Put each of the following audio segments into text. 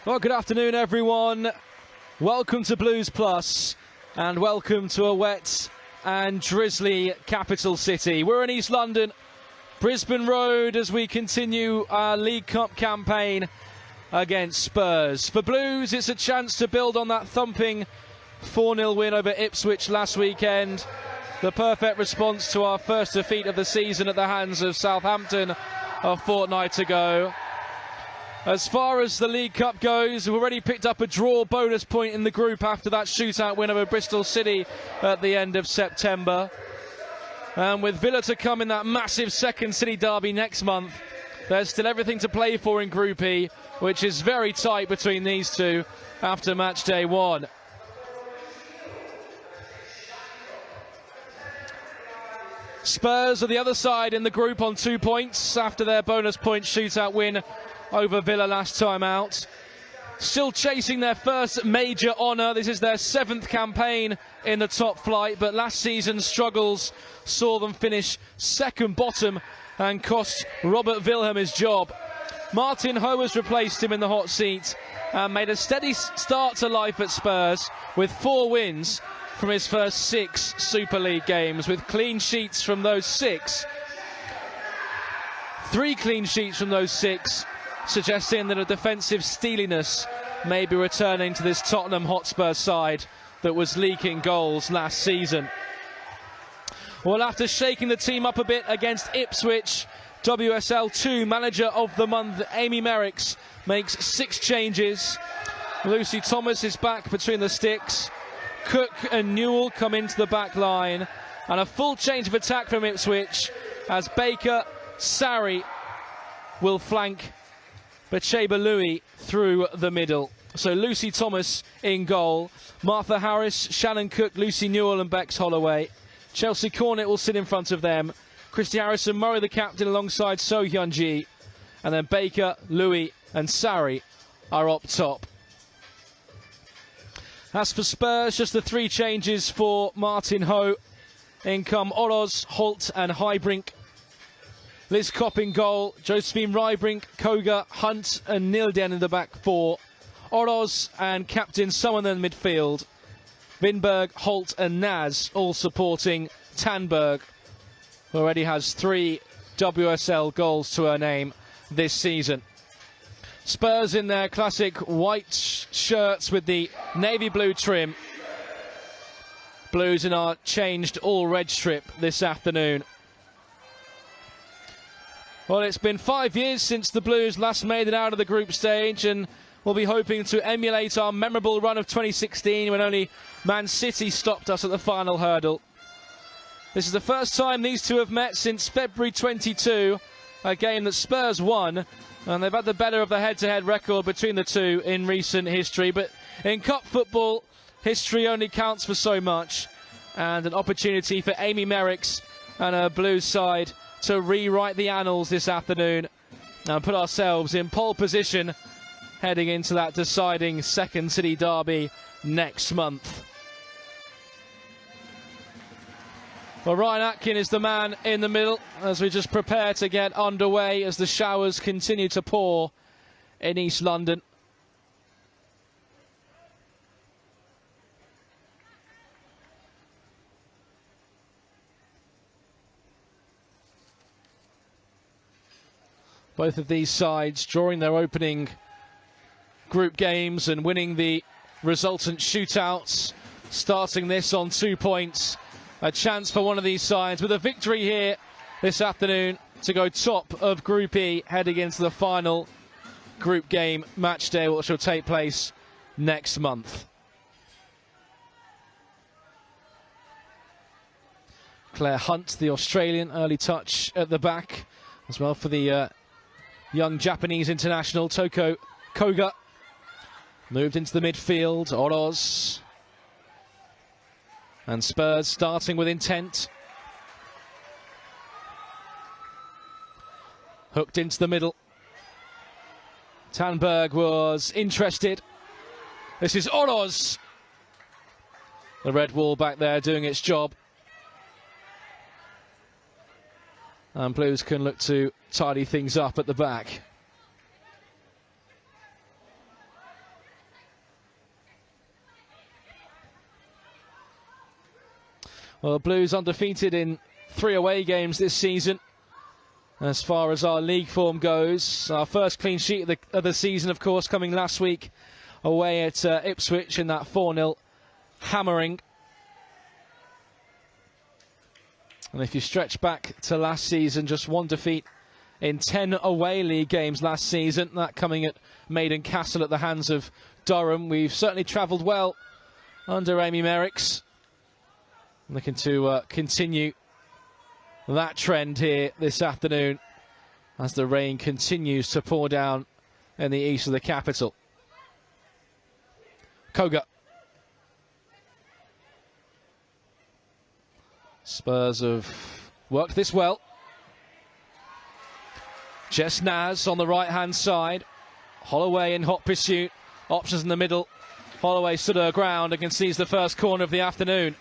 Well, good afternoon, everyone. Welcome to Blues Plus, and welcome to a wet and drizzly capital city. We're in East London, Brisbane Road, as we continue our League Cup campaign against Spurs. For Blues, it's a chance to build on that thumping 4-0 win over Ipswich last weekend. The perfect response to our first defeat of the season at the hands of Southampton a fortnight ago. As far as the League Cup goes, we've already picked up a draw bonus point in the group after that shootout win over Bristol City at the end of September. And with Villa to come in that massive second City derby next month, there's still everything to play for in Group E, which is very tight between these two after match day one. Spurs are the other side in the group on 2 points after their bonus point shootout win over Villa last time out. Still chasing their first major honour. This is their 7th campaign in the top flight, but last season's struggles saw them finish second bottom and cost Robert Wilhelm his job. Martin Ho has replaced him in the hot seat and made a steady start to life at Spurs with 4 wins from his first 6 Super League games, with clean sheets from those 6. 3 clean sheets from those 6, suggesting that a defensive steeliness may be returning to this Tottenham Hotspur side that was leaking goals last season. Well, after shaking the team up a bit against Ipswich, WSL 2 Manager of the Month Amy Merricks makes 6 changes. Lucy Thomas is back between the sticks. Cook and Newell come into the back line, and a full change of attack from Ipswich as Baker, Sarri will flank Bacheba Louis through the middle. So Lucy Thomas in goal, Martha Harris, Shannon Cook, Lucy Newell and Bex Holloway. Chelsea Cornett will sit in front of them. Christy Harrison Murray, the captain, alongside So Hyun-ji. And then Baker, Louis and Sarri are up top. As for Spurs, just the 3 changes for Martin Ho. In come Oroz, Holt and Highbrink. Liz Kopp in goal, Josephine Rybrink, Koga, Hunt and Nilden in the back 4. Oroz and captain Summerlin midfield. Vinberg, Holt and Naz all supporting Tanberg, who already has 3 WSL goals to her name this season. Spurs in their classic white shirts with the navy blue trim. Blues in our changed all-red strip this afternoon. Well, it's been 5 years since the Blues last made it out of the group stage, and we'll be hoping to emulate our memorable run of 2016 when only Man City stopped us at the final hurdle. This is the first time these two have met since February 22, a game that Spurs won, and they've had the better of the head-to-head record between the two in recent history. But in cup football, history only counts for so much, and an opportunity for Amy Merricks and her Blues side to rewrite the annals this afternoon and put ourselves in pole position heading into that deciding second City derby next month. Well, Ryan Atkin is the man in the middle as we just prepare to get underway as the showers continue to pour in East London. Both of these sides drawing their opening group games and winning the resultant shootouts, starting this on 2 points. A chance for one of these sides with a victory here this afternoon to go top of Group E, heading into the final group game match day, which will take place next month. Claire Hunt, the Australian, early touch at the back as well for the young Japanese international. Toko Koga moved into the midfield. Oroz. And Spurs starting with intent. Hooked into the middle. Tanberg was interested. This is Oroz. The red wall back there doing its job. And Blues can look to tidy things up at the back. Well, Blues undefeated in 3 away games this season. As far as our league form goes, our first clean sheet of the season, of course, coming last week away at Ipswich in that 4-0 hammering. And if you stretch back to last season, just 1 defeat in 10 away league games last season, that coming at Maiden Castle at the hands of Durham. We've certainly travelled well under Amy Merricks. Looking to continue that trend here this afternoon as the rain continues to pour down in the east of the capital. Koga. Spurs have worked this well. Jess Naz on the right-hand side. Holloway in hot pursuit. Options in the middle. Holloway stood her ground and concedes the first corner of the afternoon.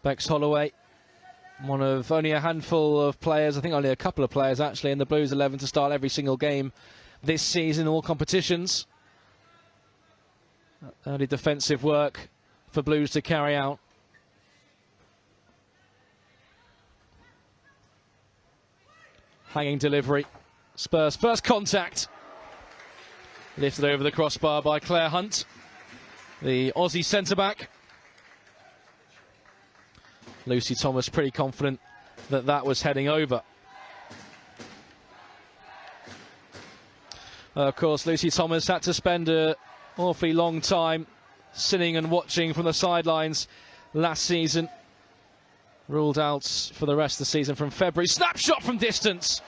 Bex Holloway, one of only a handful of players, I think only a couple of players actually, in the Blues 11 to start every single game this season, all competitions. Early defensive work for Blues to carry out. Hanging delivery. Spurs first contact. Lifted over the crossbar by Claire Hunt, the Aussie centre-back. Lucy Thomas pretty confident that that was heading over. Of course, Lucy Thomas had to spend an awfully long time sitting and watching from the sidelines last season. Ruled out for the rest of the season from February. Snapshot from distance.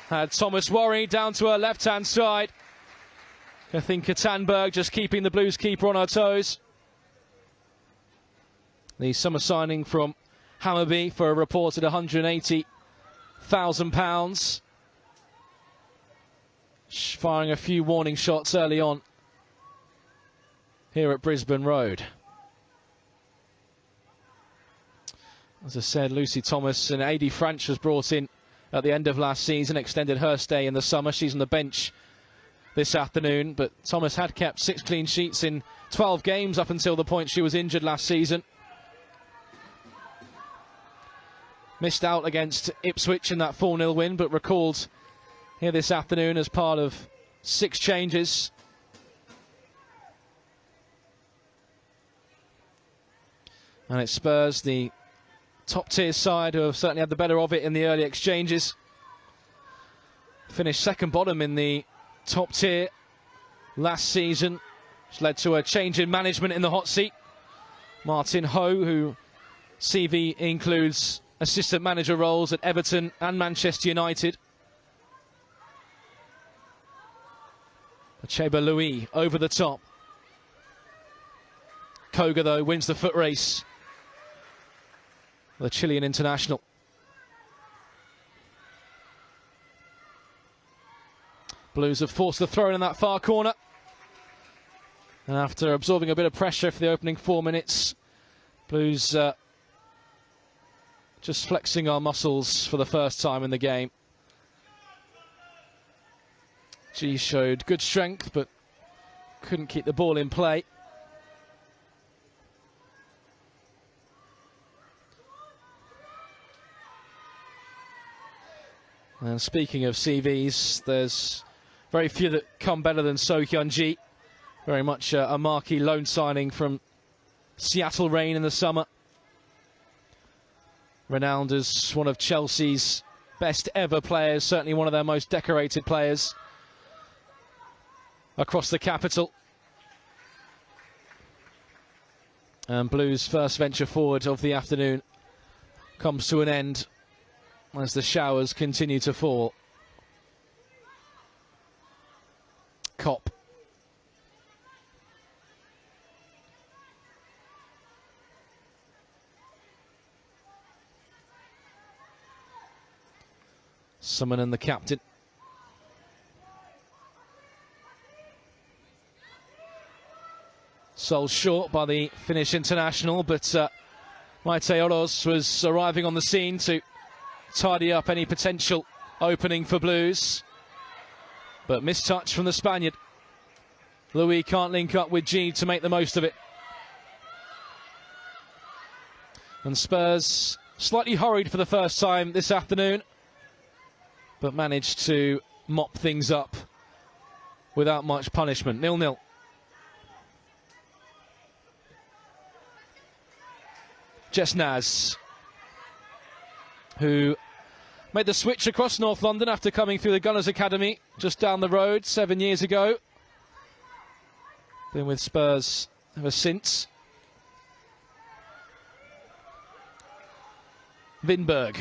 Had Thomas worried down to her left-hand side. I think Katanberg just keeping the Blues keeper on her toes. The summer signing from Hammarby for a reported £180,000. Firing a few warning shots early on here at Brisbane Road. As I said, Lucy Thomas and Adi Franch was brought in at the end of last season, extended her stay in the summer. She's on the bench this afternoon, but Thomas had kept 6 clean sheets in 12 games up until the point she was injured last season. Missed out against Ipswich in that 4-0 win, but recalled here this afternoon as part of 6 changes. And it Spurs, the top-tier side, who have certainly had the better of it in the early exchanges. Finished second bottom in the top tier last season, which led to a change in management in the hot seat. Martin Ho, who CV includes assistant manager roles at Everton and Manchester United. Achebe Louis over the top. Koga, though, wins the foot race. The Chilean international. Blues have forced the throw in that far corner. And after absorbing a bit of pressure for the opening 4 minutes, Blues just flexing our muscles for the first time in the game. G showed good strength, but couldn't keep the ball in play. And speaking of CVs, there's very few that come better than So Hyun-ji. Very much a marquee loan signing from Seattle Reign in the summer. Renowned as one of Chelsea's best ever players, certainly one of their most decorated players across the capital. And Blues' first venture forward of the afternoon comes to an end as the showers continue to fall. Kopp. Summon and the captain. Sold short by the Finnish international, but Maite Oroz was arriving on the scene to tidy up any potential opening for Blues. But missed touch from the Spaniard. Louis can't link up with G to make the most of it. And Spurs slightly hurried for the first time this afternoon, but managed to mop things up without much punishment. 0-0. Jess Naz, who made the switch across North London after coming through the Gunners Academy just down the road 7 years ago. Been with Spurs ever since. Vinberg.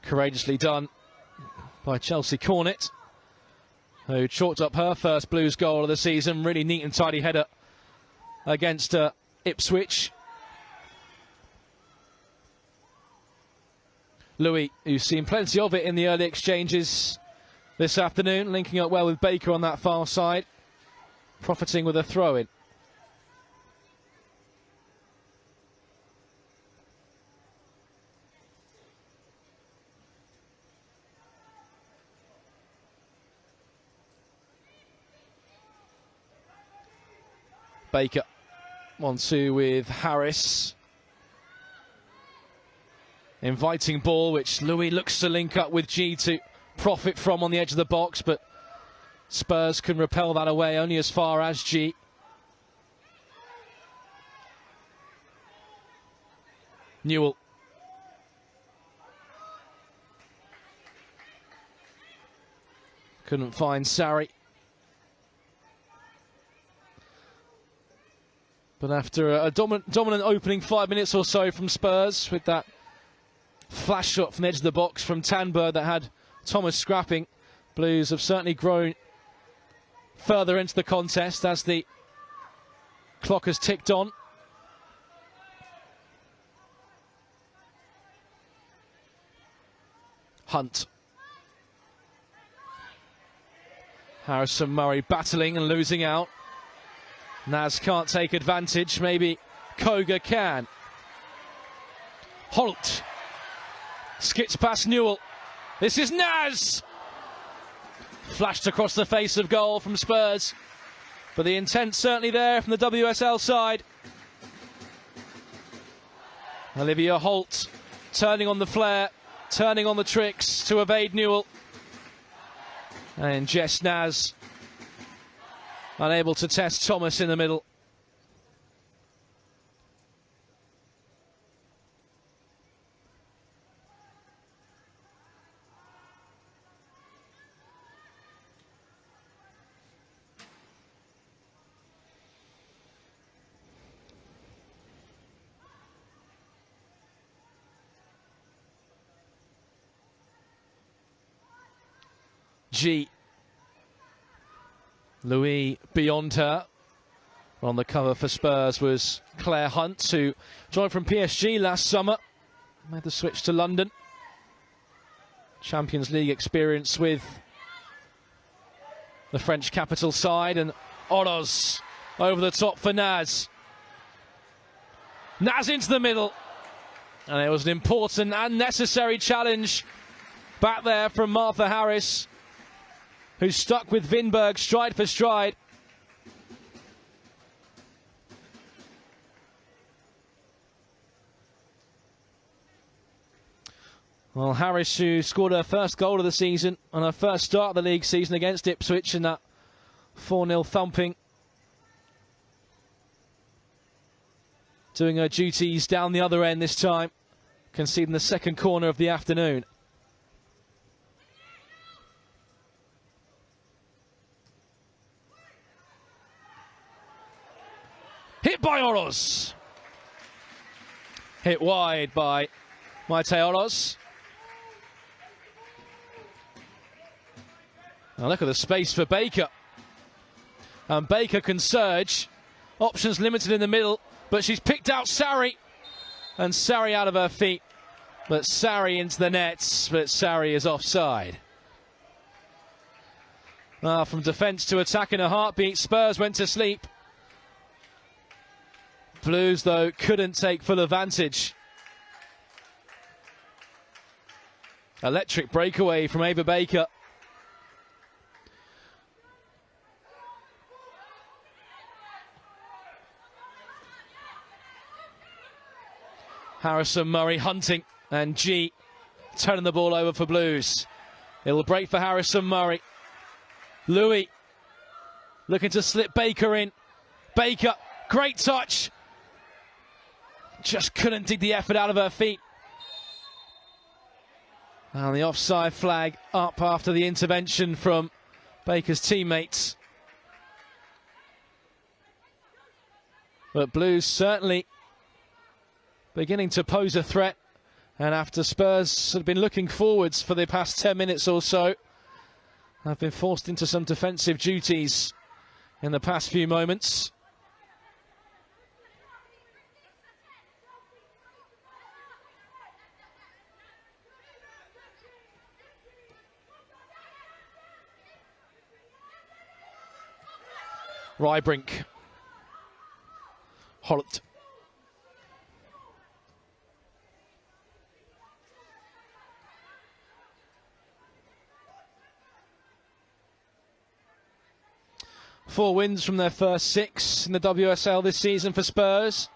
Courageously done by Chelsea Cornet, who chalked up her first Blues goal of the season. Really neat and tidy header against Ipswich. Louis, who's seen plenty of it in the early exchanges this afternoon, linking up well with Baker on that far side, profiting with a throw-in. Baker, 1-2 with Harris. Inviting ball, which Louis looks to link up with G to profit from on the edge of the box, but Spurs can repel that away only as far as G. Newell. Couldn't find Sarri. But after a dominant opening 5 minutes or so from Spurs, with that flash shot from the edge of the box from Tanberg that had Thomas scrapping, Blues have certainly grown further into the contest as the clock has ticked on. Hunt. Harrison Murray battling and losing out. Naz can't take advantage. Maybe Koga can. Holt skips past Newell. This is Naz! Flashed across the face of goal from Spurs. But the intent certainly there from the WSL side. Olivia Holt turning on the flare, turning on the tricks to evade Newell. And Jess Naz unable to test Thomas in the middle. G. Louis beyond her. On the cover for Spurs was Claire Hunt, who joined from PSG last summer. Made the switch to London. Champions League experience with the French capital side. And Oroz over the top for Naz. Naz into the middle. And it was an important and necessary challenge back there from Martha Harris, who's stuck with Vinberg stride for stride. Well, Harris, who scored her first goal of the season on her first start of the league season against Ipswich in that 4-0 thumping, doing her duties down the other end this time, conceding the second corner of the afternoon. Hit by Oroz. Hit wide by Maite Oroz. Now look at the space for Baker. And Baker can surge. Options limited in the middle, but she's picked out Sarri. And Sarri out of her feet. But Sarri into the nets, but Sarri is offside. From defence to attack in a heartbeat, Spurs went to sleep. Blues, though, couldn't take full advantage. Electric breakaway from Ava Baker. Harrison Murray hunting, and G turning the ball over for Blues. It'll break for Harrison Murray. Louis looking to slip Baker in. Baker, great touch. Just couldn't dig the effort out of her feet. And the offside flag up after the intervention from Baker's teammates. But Blues certainly beginning to pose a threat. And after Spurs have been looking forwards for the past 10 minutes or so, have been forced into some defensive duties in the past few moments. Rybrink. Holland. Four wins from their first 6 in the WSL this season for Spurs,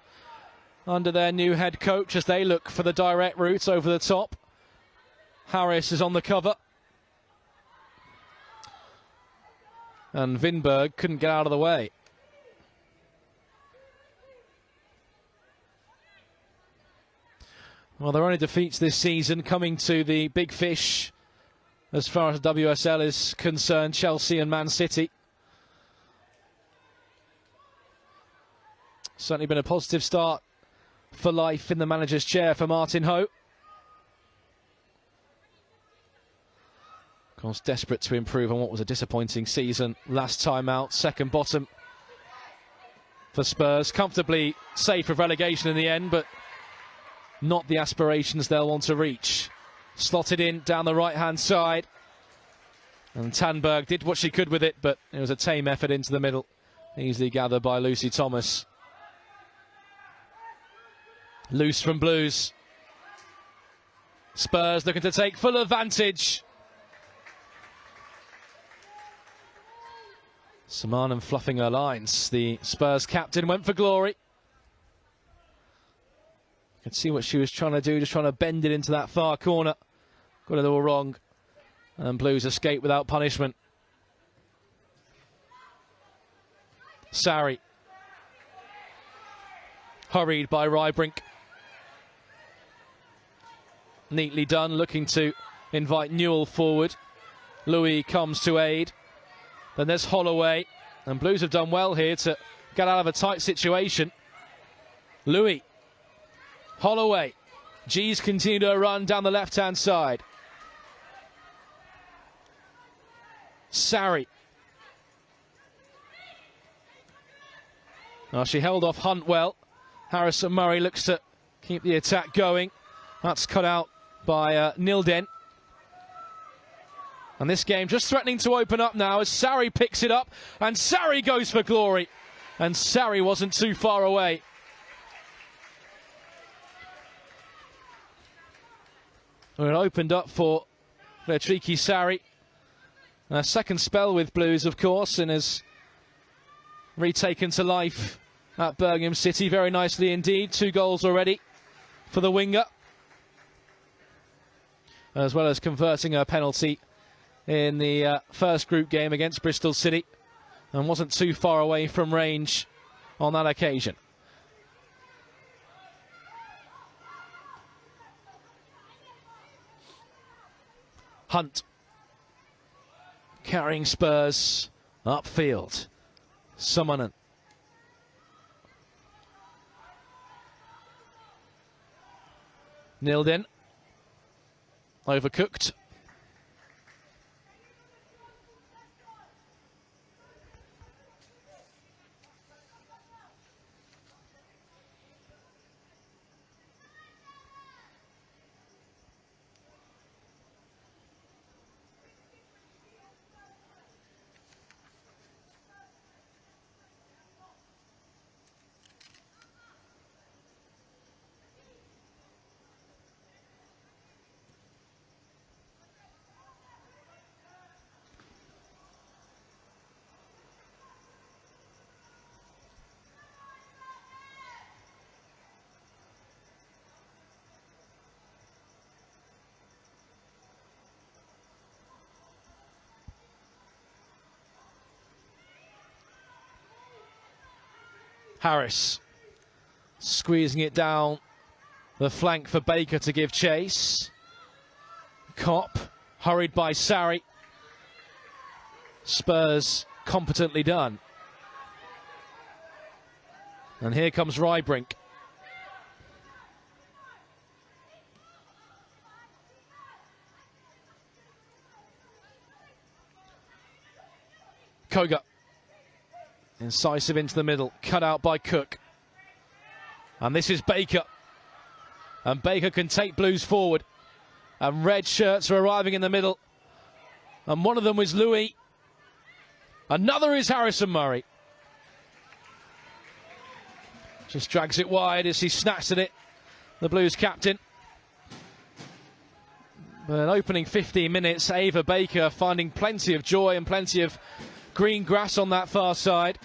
under their new head coach, as they look for the direct route over the top. Harris is on the cover. And Vinberg couldn't get out of the way. Well, their only defeats this season coming to the big fish as far as the WSL is concerned, Chelsea and Man City. Certainly been a positive start for life in the manager's chair for Martin Ho. Of course, desperate to improve on what was a disappointing season last time out. Second bottom for Spurs. Comfortably safe of relegation in the end, but not the aspirations they'll want to reach. Slotted in down the right-hand side. And Tanberg did what she could with it, but it was a tame effort into the middle. Easily gathered by Lucy Thomas. Loose from Blues. Spurs looking to take full advantage. Samanan fluffing her lines. The Spurs captain went for glory. You can see what she was trying to do, just trying to bend it into that far corner. Got it all wrong. And Blues escape without punishment. Sarri. Hurried by Rybrink. Neatly done, looking to invite Newell forward. Louis comes to aid. Then there's Holloway. And Blues have done well here to get out of a tight situation. Louis. Holloway. G's continue to run down the left-hand side. Sarri. She held off Hunt well. Harrison Murray looks to keep the attack going. That's cut out by Nilden. And this game just threatening to open up now as Sarri picks it up. And Sarri goes for glory. And Sarri wasn't too far away. Well, it opened up for Beatrice Sarri. A second spell with Blues, of course, and has retaken to life at Birmingham City very nicely indeed. 2 goals already for the winger, as well as converting her penalty in the first group game against Bristol City, and wasn't too far away from range on that occasion. Hunt carrying Spurs upfield. Samanen. Nilden. Overcooked. Harris squeezing it down the flank for Baker to give chase. Kopp hurried by Sarri. Spurs competently done. And here comes Rybring. Koga. Incisive into the middle. Cut out by Cook. And this is Baker. And Baker can take Blues forward. And red shirts are arriving in the middle. And one of them was Louis. Another is Harrison Murray. Just drags it wide as he snatched at it. The Blues captain. But an opening 15 minutes, Ava Baker finding plenty of joy and plenty of green grass on that far side.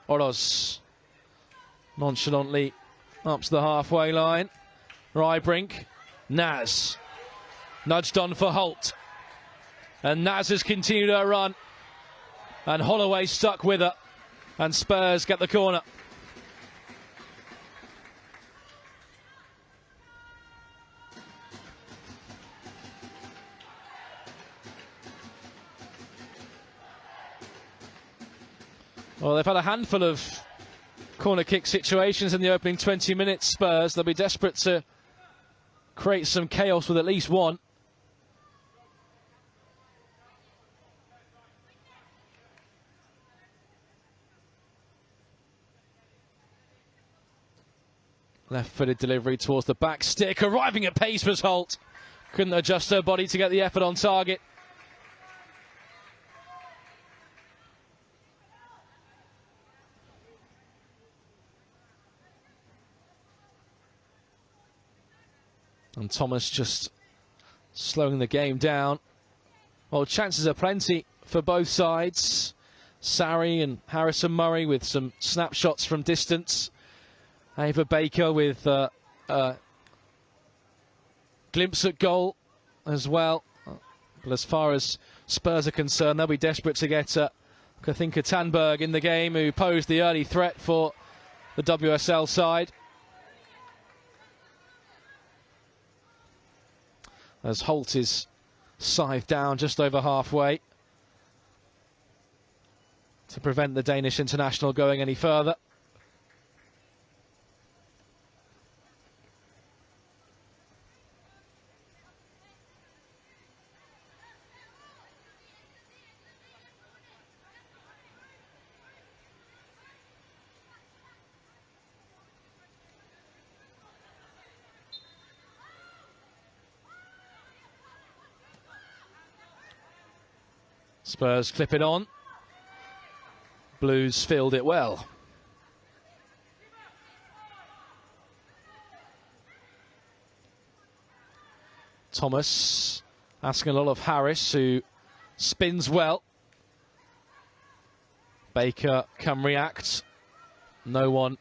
Oroz nonchalantly up to the halfway line. Rybring. Naz. Nudged on for Holt. And Naz has continued her run. And Holloway stuck with her. And Spurs get the corner. Well, they've had a handful of corner kick situations in the opening 20 minutes, Spurs. They'll be desperate to create some chaos with at least one. Left-footed delivery towards the back stick. Arriving at pace was Holt. Couldn't adjust her body to get the effort on target. And Thomas just slowing the game down. Well, chances are plenty for both sides. Sarri and Harrison Murray with some snapshots from distance. Ava Baker with a glimpse at goal as well. But as far as Spurs are concerned, they'll be desperate to get Kathinka Tanberg in the game, who posed the early threat for the WSL side. As Holt is scythed down just over halfway to prevent the Danish international going any further. Spurs clip it on. Blues filled it well. Thomas asking a lot of Harris, who spins well. Baker can react. No one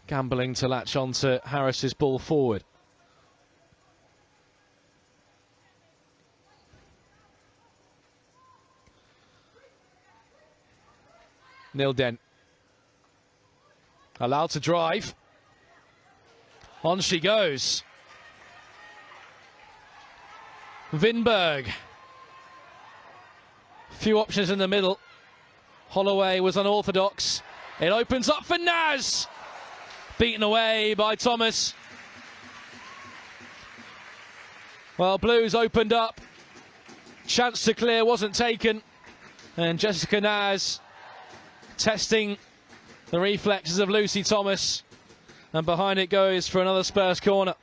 gambling to latch on to Harris's ball forward. Nilden allowed to drive. On she goes. Vinberg. Few options in the middle. Holloway was unorthodox. It opens up for Naz. Beaten away by Thomas. Well, Blues opened up. Chance to clear wasn't taken. And Jessica Naz testing the reflexes of Lucy Thomas. And behind it goes for another Spurs corner.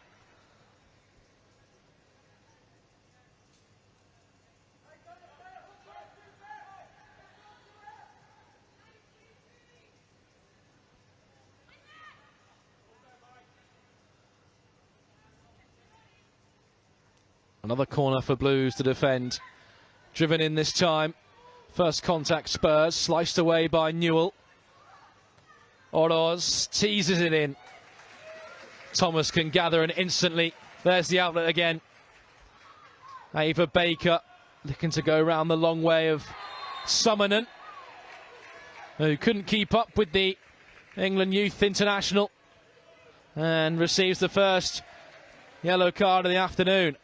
Another corner for Blues to defend. Driven in this time. First contact Spurs, sliced away by Newell. Oroz teases it in. Thomas can gather and instantly There's the outlet again. Ava Baker looking to go round the long way of Summonen, who couldn't keep up with the England Youth International and receives the first yellow card of the afternoon.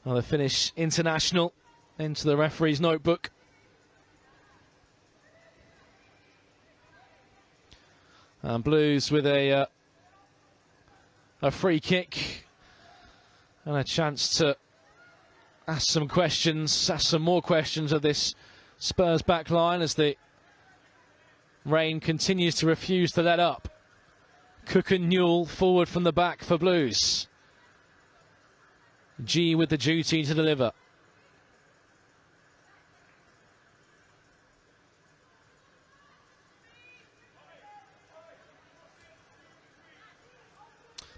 Well, the Finnish international into the referee's notebook. And Blues with a free kick and a chance to ask some more questions of this Spurs back line as the rain continues to refuse to let up. Cook and Newell forward from the back for Blues. G with the duty to deliver.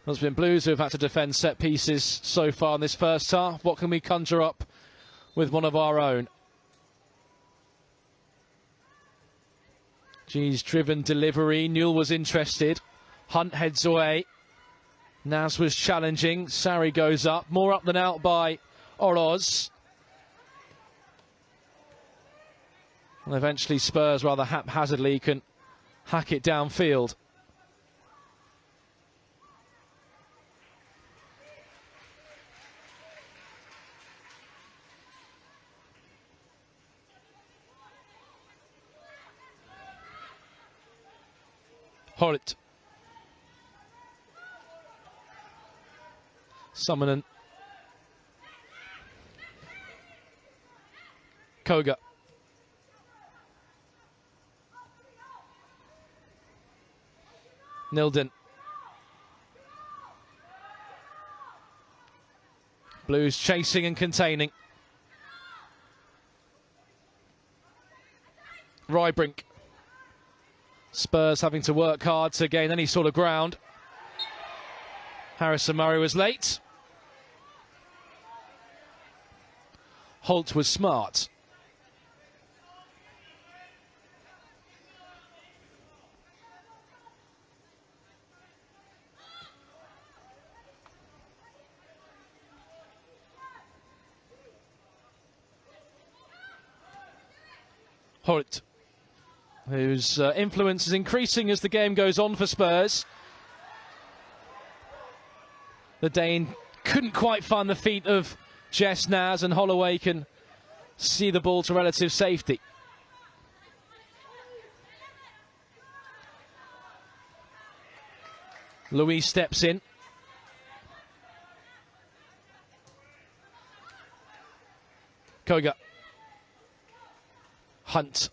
It's been Blues who have had to defend set pieces so far in this first half. What can we conjure up with one of our own? G's driven delivery. Newell was interested. Hunt heads away. Naz was challenging. Sarri goes up. More up than out by Oroz. And eventually Spurs rather haphazardly can hack it downfield. Holt. Summonen. Koga. Nilden. Blues chasing and containing. Rybrink. Spurs having to work hard to gain any sort of ground. Harrison Murray was late. Holt was smart. Holt, whose influence is increasing as the game goes on for Spurs. The Dane couldn't quite find the feet of Jess Naz, and Holloway can see the ball to relative safety. Louis steps in. Koga. Hunt.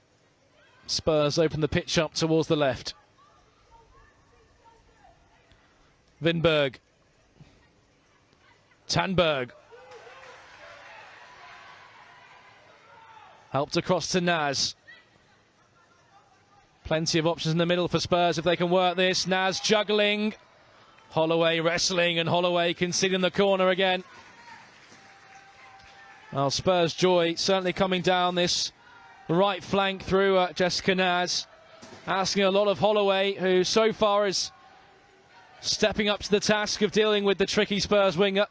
Spurs open the pitch up towards the left. Vinberg. Tanberg. Helped across to Naz. Plenty of options in the middle for Spurs if they can work this. Naz juggling. Holloway wrestling, and Holloway conceding the corner again. Well, Spurs' joy certainly coming down this right flank through Jessica Naz. Asking a lot of Holloway, who so far is stepping up to the task of dealing with the tricky Spurs winger.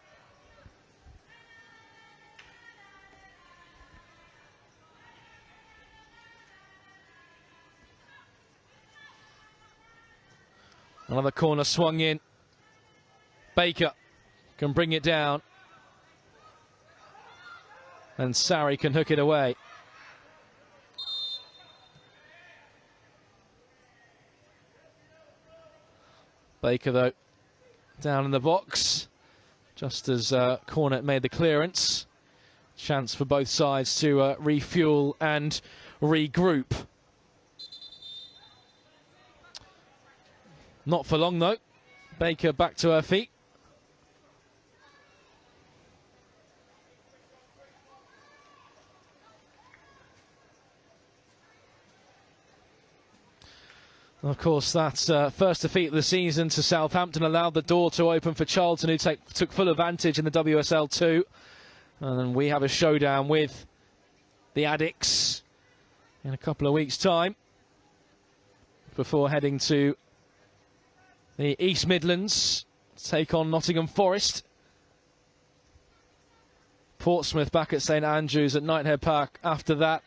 Another corner swung in. Baker can bring it down. And Sarri can hook it away. Baker, though, down in the box, just as Cornet made the clearance. Chance for both sides to refuel and regroup. Not for long, though. Baker back to her feet. Of course, that first defeat of the season to Southampton allowed the door to open for Charlton, who took full advantage in the WSL 2. And then we have a showdown with the Addicts in a couple of weeks' time before heading to the East Midlands to take on Nottingham Forest. Portsmouth back at St Andrews at Knighthead Park after that,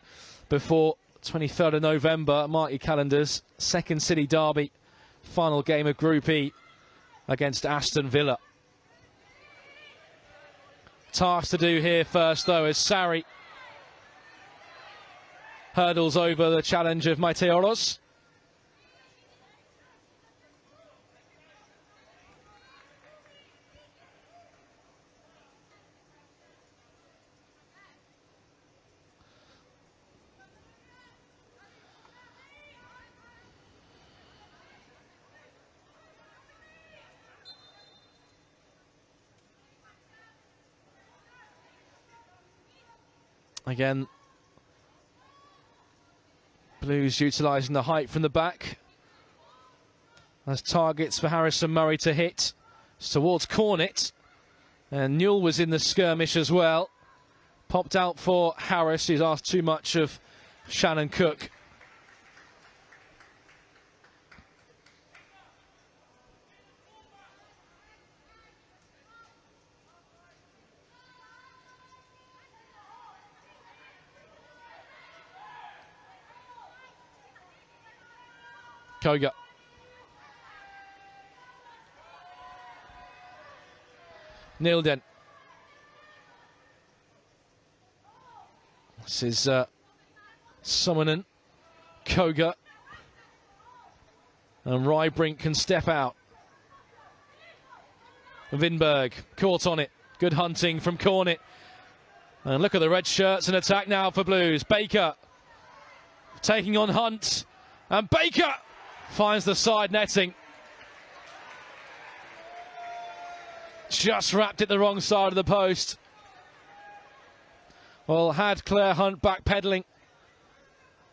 before 23rd of November, mark your calendars, second City derby, final game of Group E against Aston Villa. Task to do here first, though, as Sarri hurdles over the challenge of Meteoros. Again, Blues utilising the height from the back as targets for Harrison Murray to hit. It's towards Cornet, and Newell was in the skirmish as well. Popped out for Harris, who's asked too much of Shannon Cook. Koga. Nilden. This is Summonen. Koga. And Rybrink can step out. Vinberg caught on it. Good hunting from Cornet. And look at the red shirts and attack now for Blues. Baker taking on Hunt. And Baker finds the side netting. Just wrapped it the wrong side of the post. Well, had Claire Hunt backpedaling.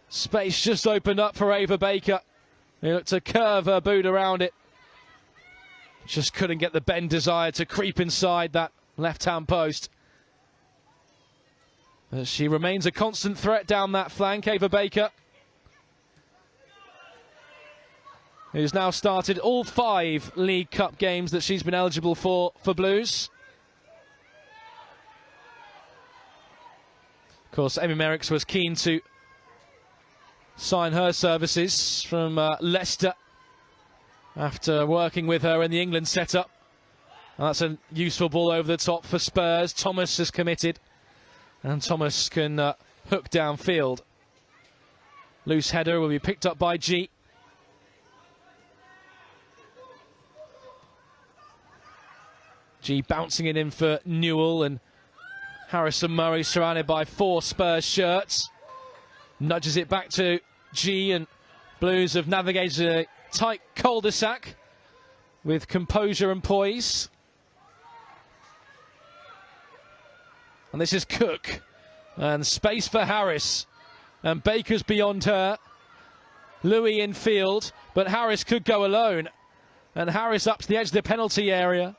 Space just opened up for Ava Baker. He looked to curve her boot around it. Just couldn't get the bend desired to creep inside that left-hand post. But she remains a constant threat down that flank, Ava Baker, who's now started all 5 League Cup games that she's been eligible for Blues. Of course, Amy Merricks was keen to sign her services from Leicester after working with her in the England setup. And that's a useful ball over the top for Spurs. Thomas is committed, and Thomas can hook downfield. Loose header will be picked up by G. G bouncing it in for Newell, and Harrison Murray surrounded by 4 Spurs shirts. Nudges it back to G, and Blues have navigated a tight cul-de-sac with composure and poise. And this is Cook, and space for Harris, and Baker's beyond her. Louis in field, but Harris could go alone, and Harris up to the edge of the penalty area.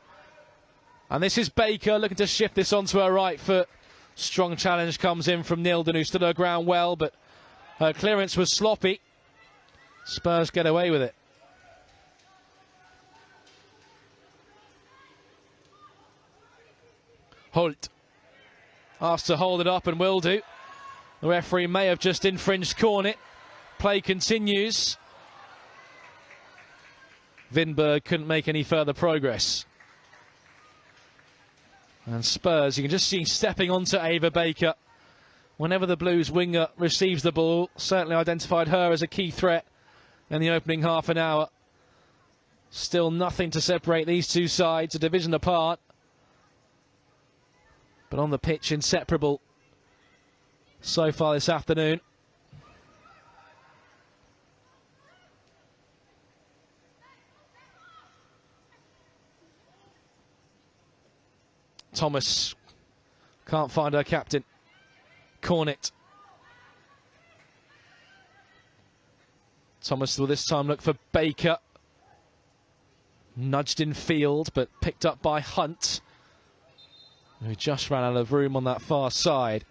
And this is Baker looking to shift this onto her right foot. Strong challenge comes in from Nilden, who stood her ground well, but her clearance was sloppy. Spurs get away with it. Holt asked to hold it up and will do. The referee may have just infringed Cornet. Play continues. Vinberg couldn't make any further progress. And Spurs, you can just see stepping onto Ava Baker. Whenever the Blues winger receives the ball, certainly identified her as a key threat in the opening half an hour. Still nothing to separate these two sides, a division apart. But on the pitch, inseparable so far this afternoon. Thomas can't find her captain. Cornet. Thomas will this time look for Baker. Nudged in field, but picked up by Hunt. who just ran out of room on that far side.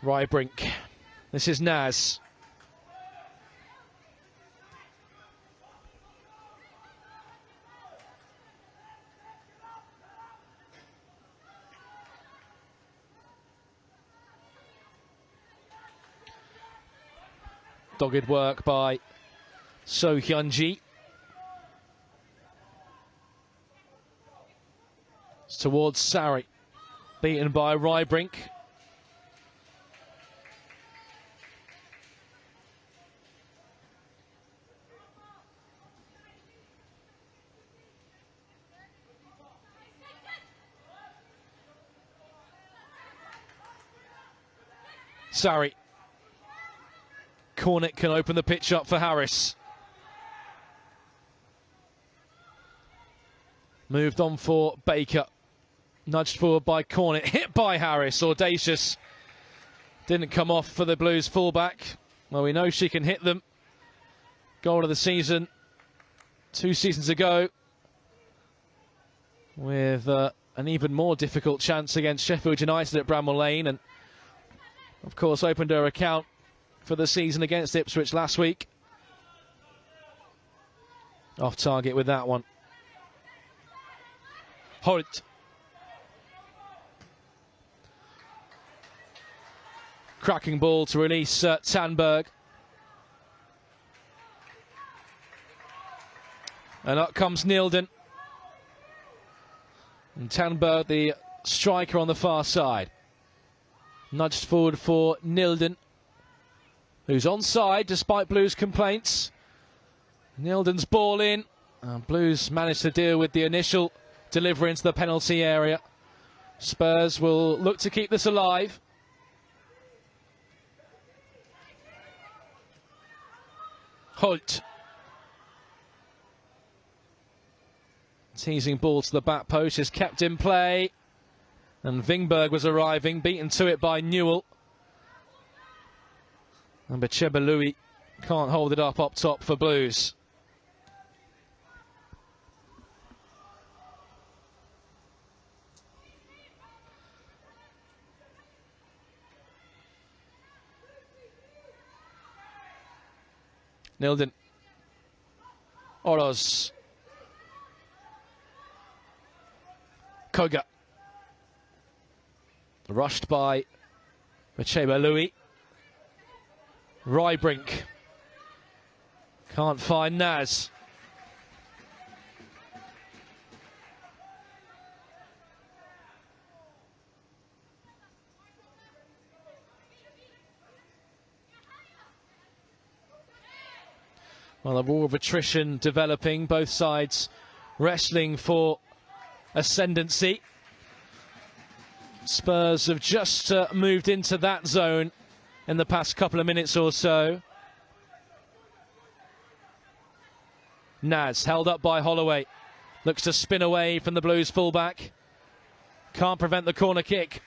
Rybrink. This is Naz. Dogged work by So Hyunji. It's towards Sari. Beaten by Rybrink. Sari. Cornet can open the pitch up for Harris. Moved on for Baker. Nudged forward by Cornet. Hit by Harris. Audacious. Didn't come off for the Blues fullback. Well, we know she can hit them. Goal of the season 2 seasons ago. With an even more difficult chance against Sheffield United at Bramall Lane. And of course, opened her account for the season against Ipswich last week. Off target with that one. Holt. Cracking ball to release Tandberg. And up comes Nilden. And Tandberg, the striker on the far side. Nudged forward for Nilden, who's onside despite Blues' complaints. Nilden's ball in. Blues managed to deal with the initial delivery into the penalty area. Spurs will look to keep this alive. Holt. Teasing ball to the back post is kept in play. And Vingberg was arriving, beaten to it by Newell. And Bacheba can't hold it up top for Blues. Nilden. Oroz. Koga. Rushed by Bacheba Louis. Rybrink. Can't find Naz. Well, a war of attrition developing, both sides wrestling for ascendancy. Spurs have just moved into that zone in the past couple of minutes or so. Naz held up by Holloway. Looks to spin away from the Blues fullback. Can't prevent the corner kick.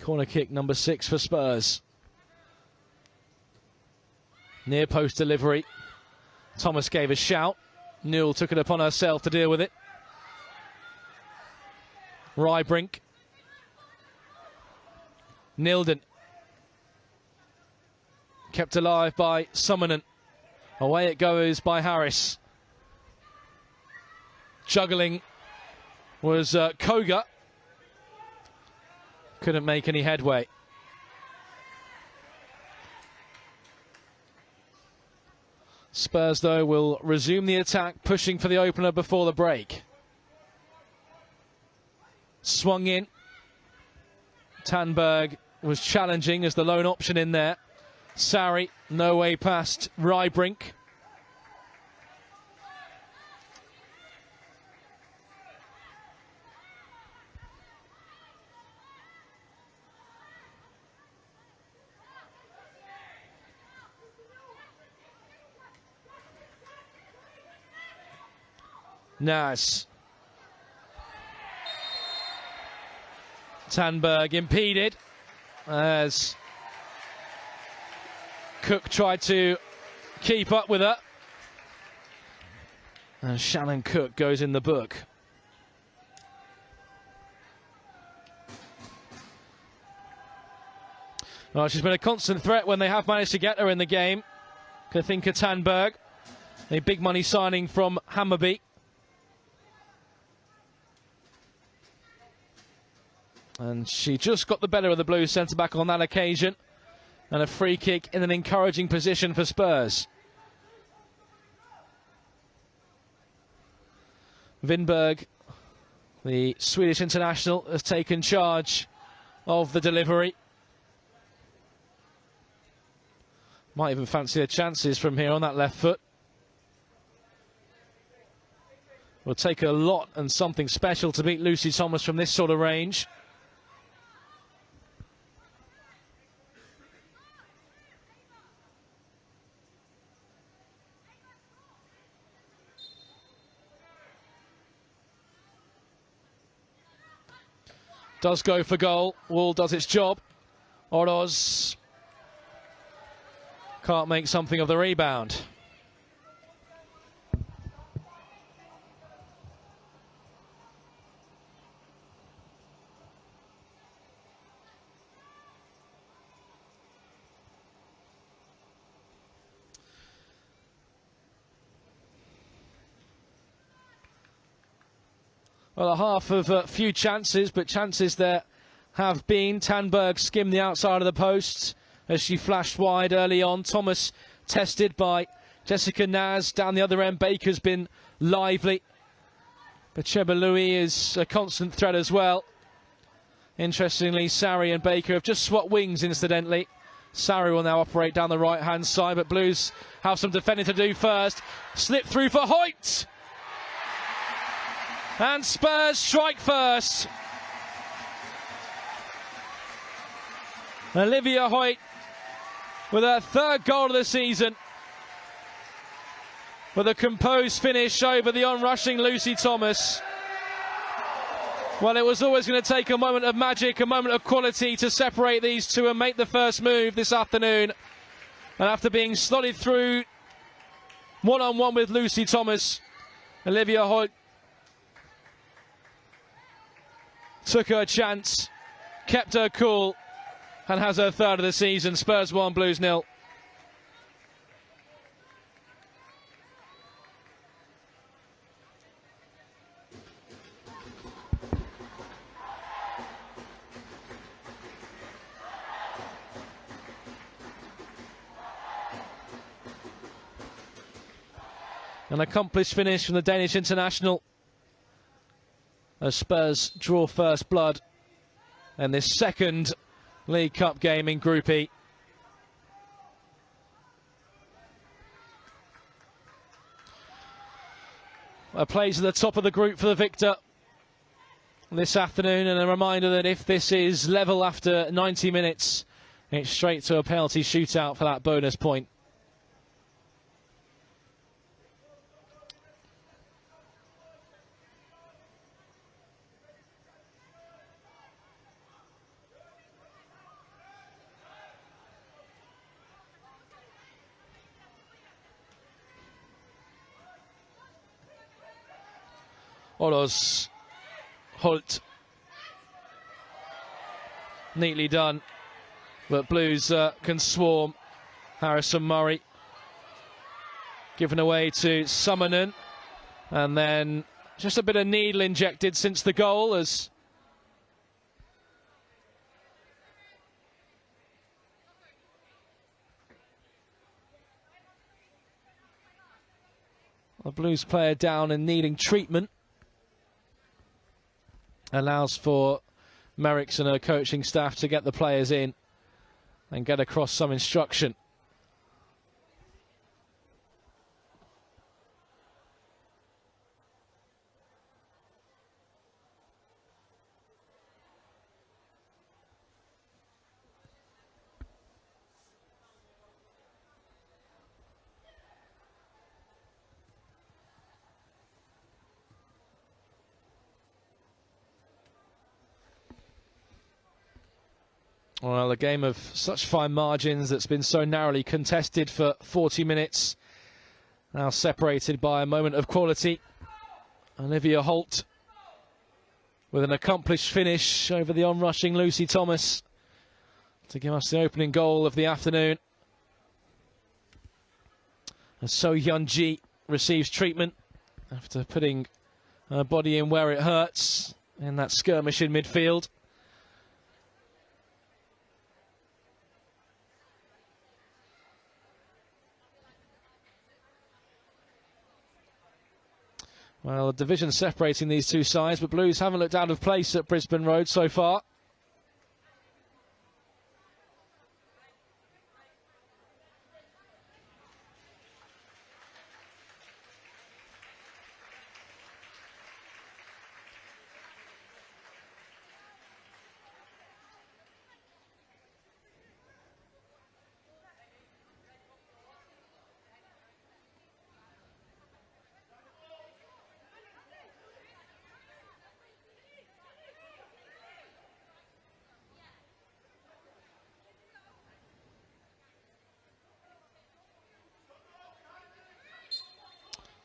Corner kick number 6 for Spurs. Near post delivery. Thomas gave a shout. Newell took it upon herself to deal with it. Rybrink. Nilden. Kept alive by Summonen. Away it goes by Harris. Juggling was Koga. Couldn't make any headway. Spurs, though, will resume the attack, pushing for the opener before the break. Swung in. Tandberg was challenging as the lone option in there. Sarri, no way past Rybrink. Nas. Tandberg impeded as Cook tried to keep up with her. And Shannon Cook goes in the book. Well, she's been a constant threat when they have managed to get her in the game. Kathinka Tandberg, a big money signing from Hammarby. And she just got the better of the Blues centre-back on that occasion. And a free kick in an encouraging position for Spurs. Winberg, the Swedish international, has taken charge of the delivery. Might even fancy her chances from here on that left foot. Will take a lot and something special to beat Lucy Thomas from this sort of range. Does go for goal. Wall does its job. Oroz can't make something of the rebound. Well, a half of a few chances, but chances there have been. Tandberg skimmed the outside of the post as she flashed wide early on. Thomas tested by Jessica Naz. Down the other end, Baker's been lively. But Chebalui is a constant threat as well. Interestingly, Sarri and Baker have just swapped wings, incidentally. Sarri will now operate down the right-hand side, but Blues have some defending to do first. Slip through for Hoyt! And Spurs strike first. Olivia Hoyt with her third goal of the season. With a composed finish over the onrushing Lucy Thomas. Well, it was always going to take a moment of magic, a moment of quality to separate these two and make the first move this afternoon. And after being slotted through one-on-one with Lucy Thomas, Olivia Hoyt took her chance, kept her cool, and has her third of the season. Spurs 1, Blues 0. An accomplished finish from the Danish international as Spurs draw first blood in this second League Cup game in Group E. A place at the top of the group for the victor this afternoon, and a reminder that if this is level after 90 minutes, it's straight to a penalty shootout for that bonus point. Oroz, Holt, neatly done, but Blues can swarm. Harrison Murray given away to Summonen, and then just a bit of needle injected since the goal as A Blues player down and needing treatment. Allows for Merricks and her coaching staff to get the players in and get across some instruction. Well, a game of such fine margins that's been so narrowly contested for 40 minutes. Now separated by a moment of quality. Olivia Holt with an accomplished finish over the onrushing Lucy Thomas to give us the opening goal of the afternoon. And So Hyun-ji receives treatment after putting her body in where it hurts in that skirmish in midfield. Well, a division separating these two sides, but Blues haven't looked out of place at Brisbane Road so far.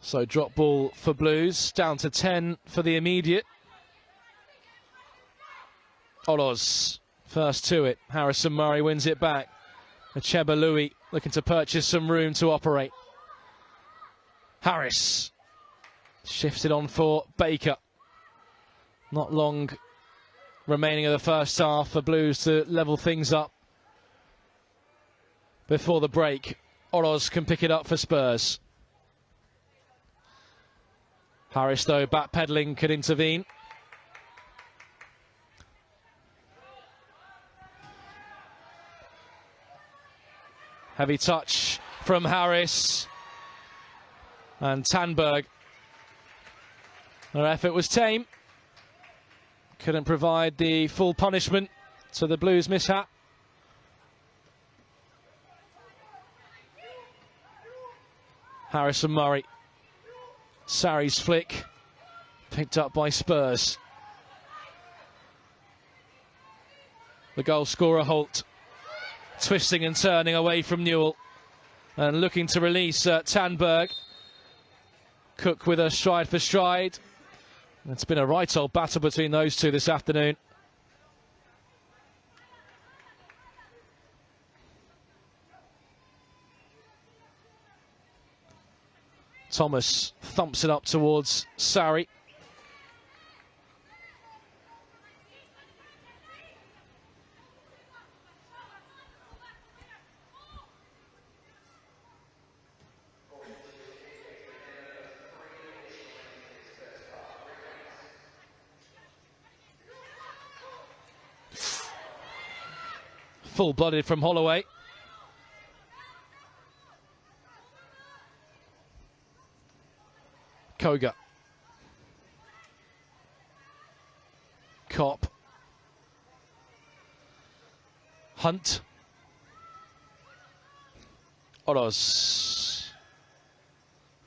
So drop ball for Blues, down to 10 for the immediate. Oloz, first to it. Harrison Murray wins it back. Achebe Louis looking to purchase some room to operate. Harris shifts it on for Baker. Not long remaining of the first half for Blues to level things up before the break. Oloz can pick it up for Spurs. Harris, though, backpedaling, could intervene. Heavy touch from Harris. And Tanberg. Their effort was tame. Couldn't provide the full punishment to the Blues mishap. Harrison Murray. Sarri's flick, picked up by Spurs. The goal scorer Holt, twisting and turning away from Newell and looking to release Tanberg. Cook with a stride for stride. It's been a right old battle between those two this afternoon. Thomas thumps it up towards Sarri. Full-blooded from Holloway. Koga. Kopp. Hunt. Oloz.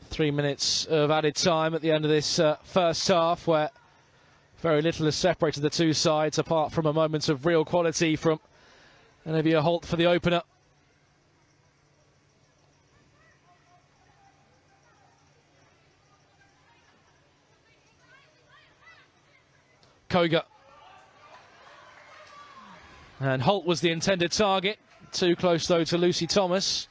3 minutes of added time at the end of this first half, where very little has separated the two sides apart from a moment of real quality from Olivia Holt for the opener. Koga. And Holt was the intended target. Too close, though, to Lucy Thomas.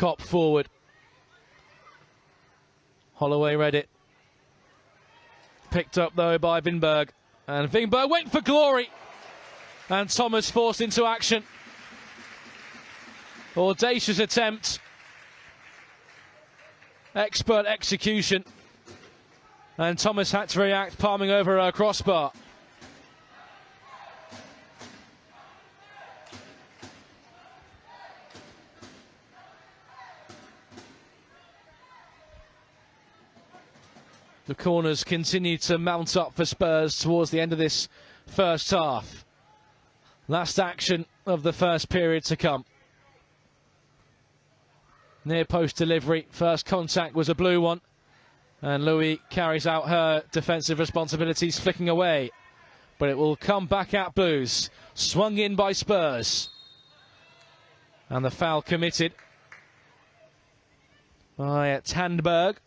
Cop forward. Holloway read it. Picked up though by Vinberg. And Vinberg went for glory. And Thomas forced into action. Audacious attempt. Expert execution. And Thomas had to react, palming over a crossbar. The corners continue to mount up for Spurs towards the end of this first half. Last action of the first period to come. Near post delivery. First contact was a blue one. And Louis carries out her defensive responsibilities, flicking away. But it will come back at Blues. Swung in by Spurs. And the foul committed by Tandberg.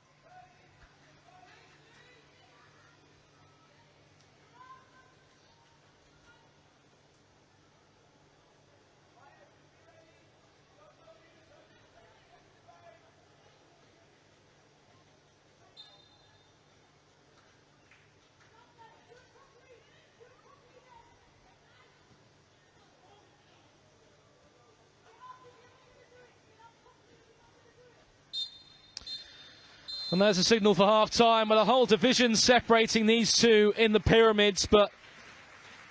And there's a signal for half-time, with a whole division separating these two in the pyramids, but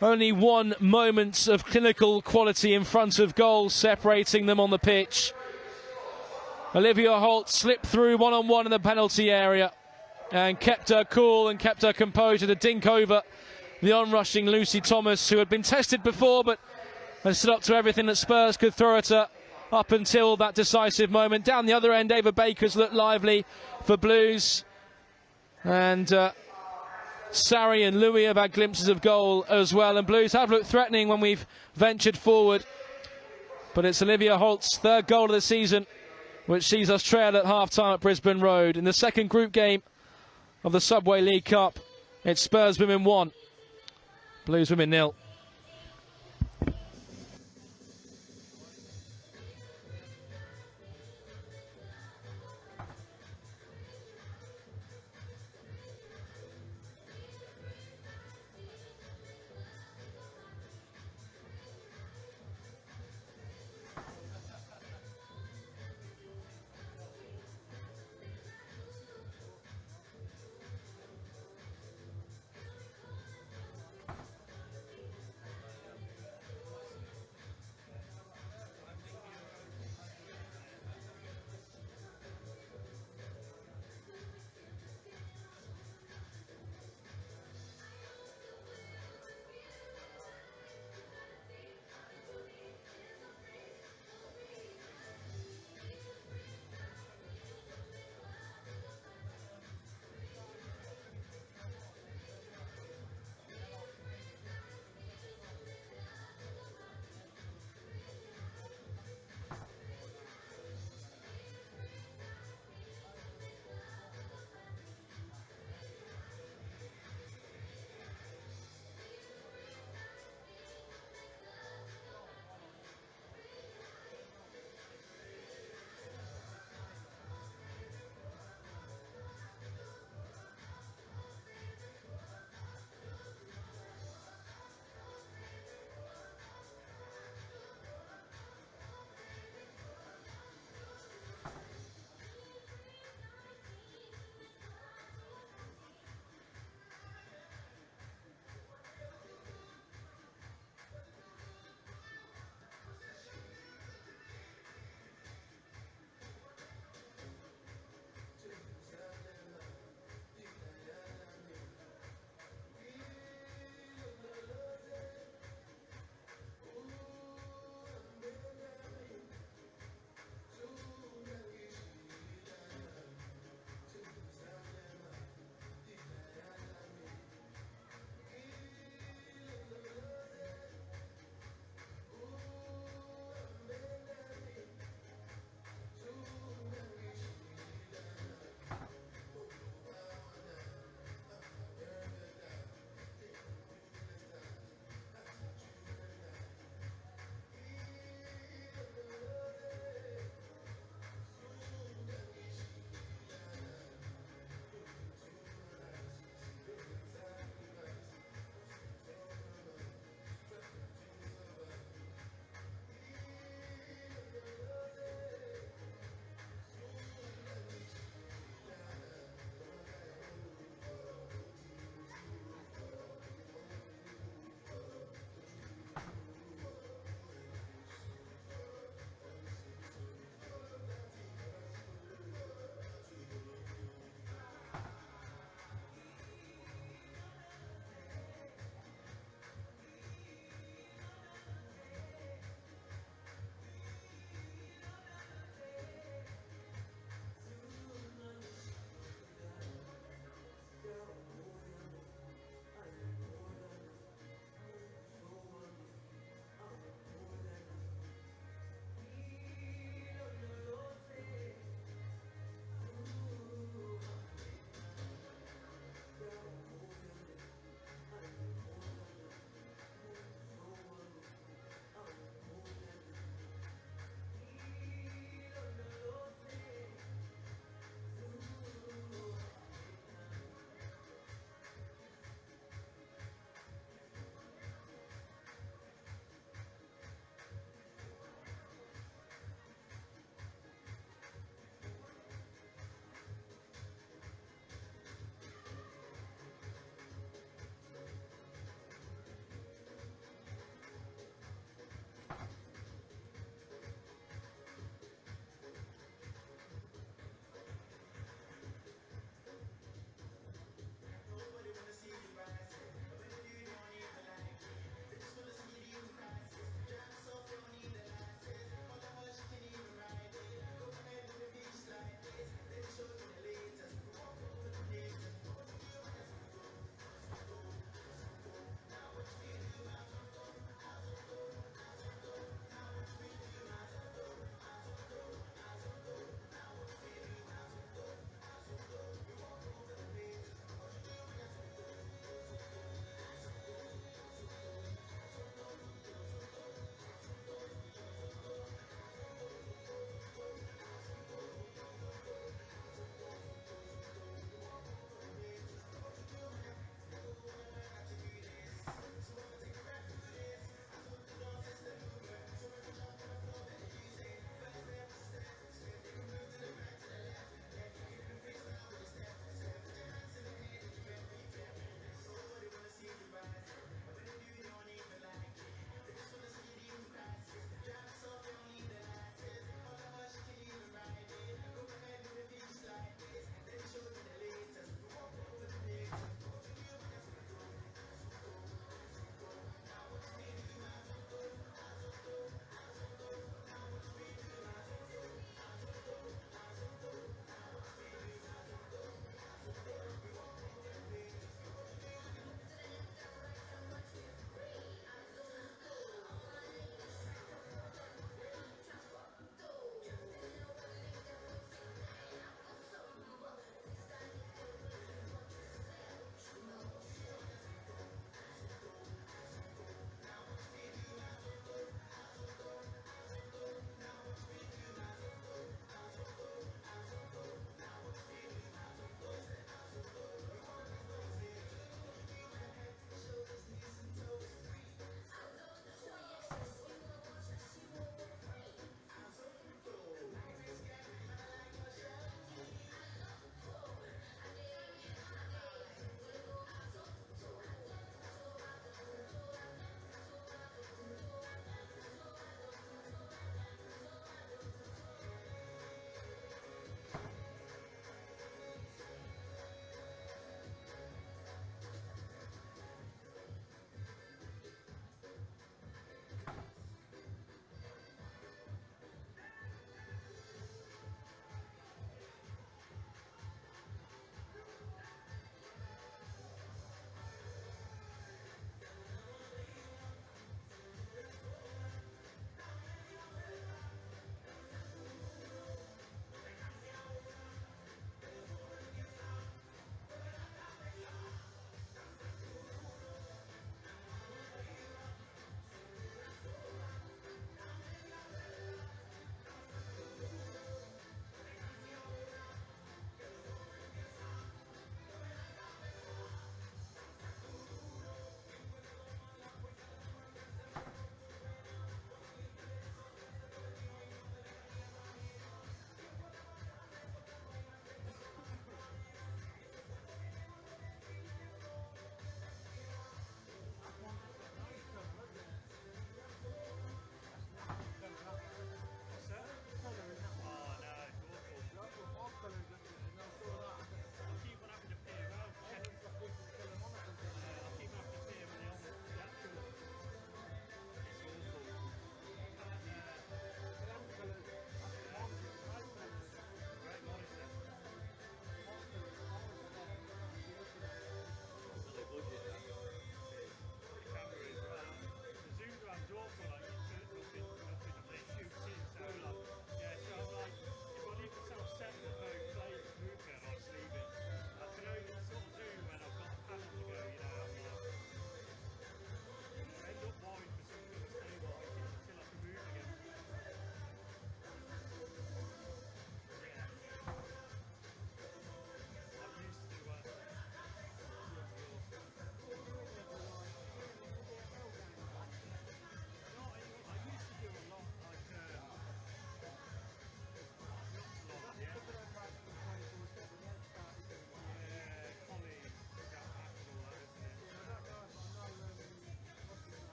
only 1 moment of clinical quality in front of goal separating them on the pitch. Olivia Holt slipped through one-on-one in the penalty area and kept her cool and kept her composure to dink over the onrushing Lucy Thomas, who had been tested before but had stood up to everything that Spurs could throw at her up until that decisive moment. Down the other end, Ava Baker's looked lively for Blues. And Sarri and Louis have had glimpses of goal as well. And Blues have looked threatening when we've ventured forward. But it's Olivia Holt's 3rd goal of the season, which sees us trail at half-time at Brisbane Road. In the second group game of the Subway League Cup, it's Spurs Women 1, Blues Women 0.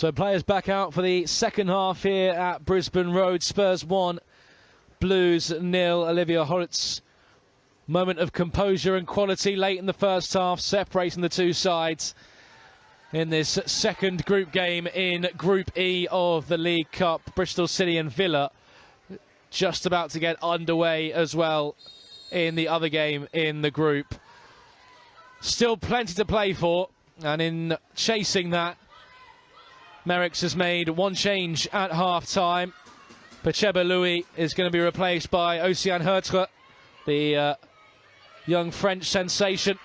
So players back out for the second half here at Brisbane Road. Spurs 1, Blues 0. Olivia Horitz, moment of composure and quality late in the first half, separating the two sides in this second group game in Group E of the League Cup. Bristol City and Villa just about to get underway as well in the other game in the group. Still plenty to play for, and in chasing that, Merricks has made one change at half-time. Pacheba Louis is going to be replaced by Océane Hertre, the young French sensation.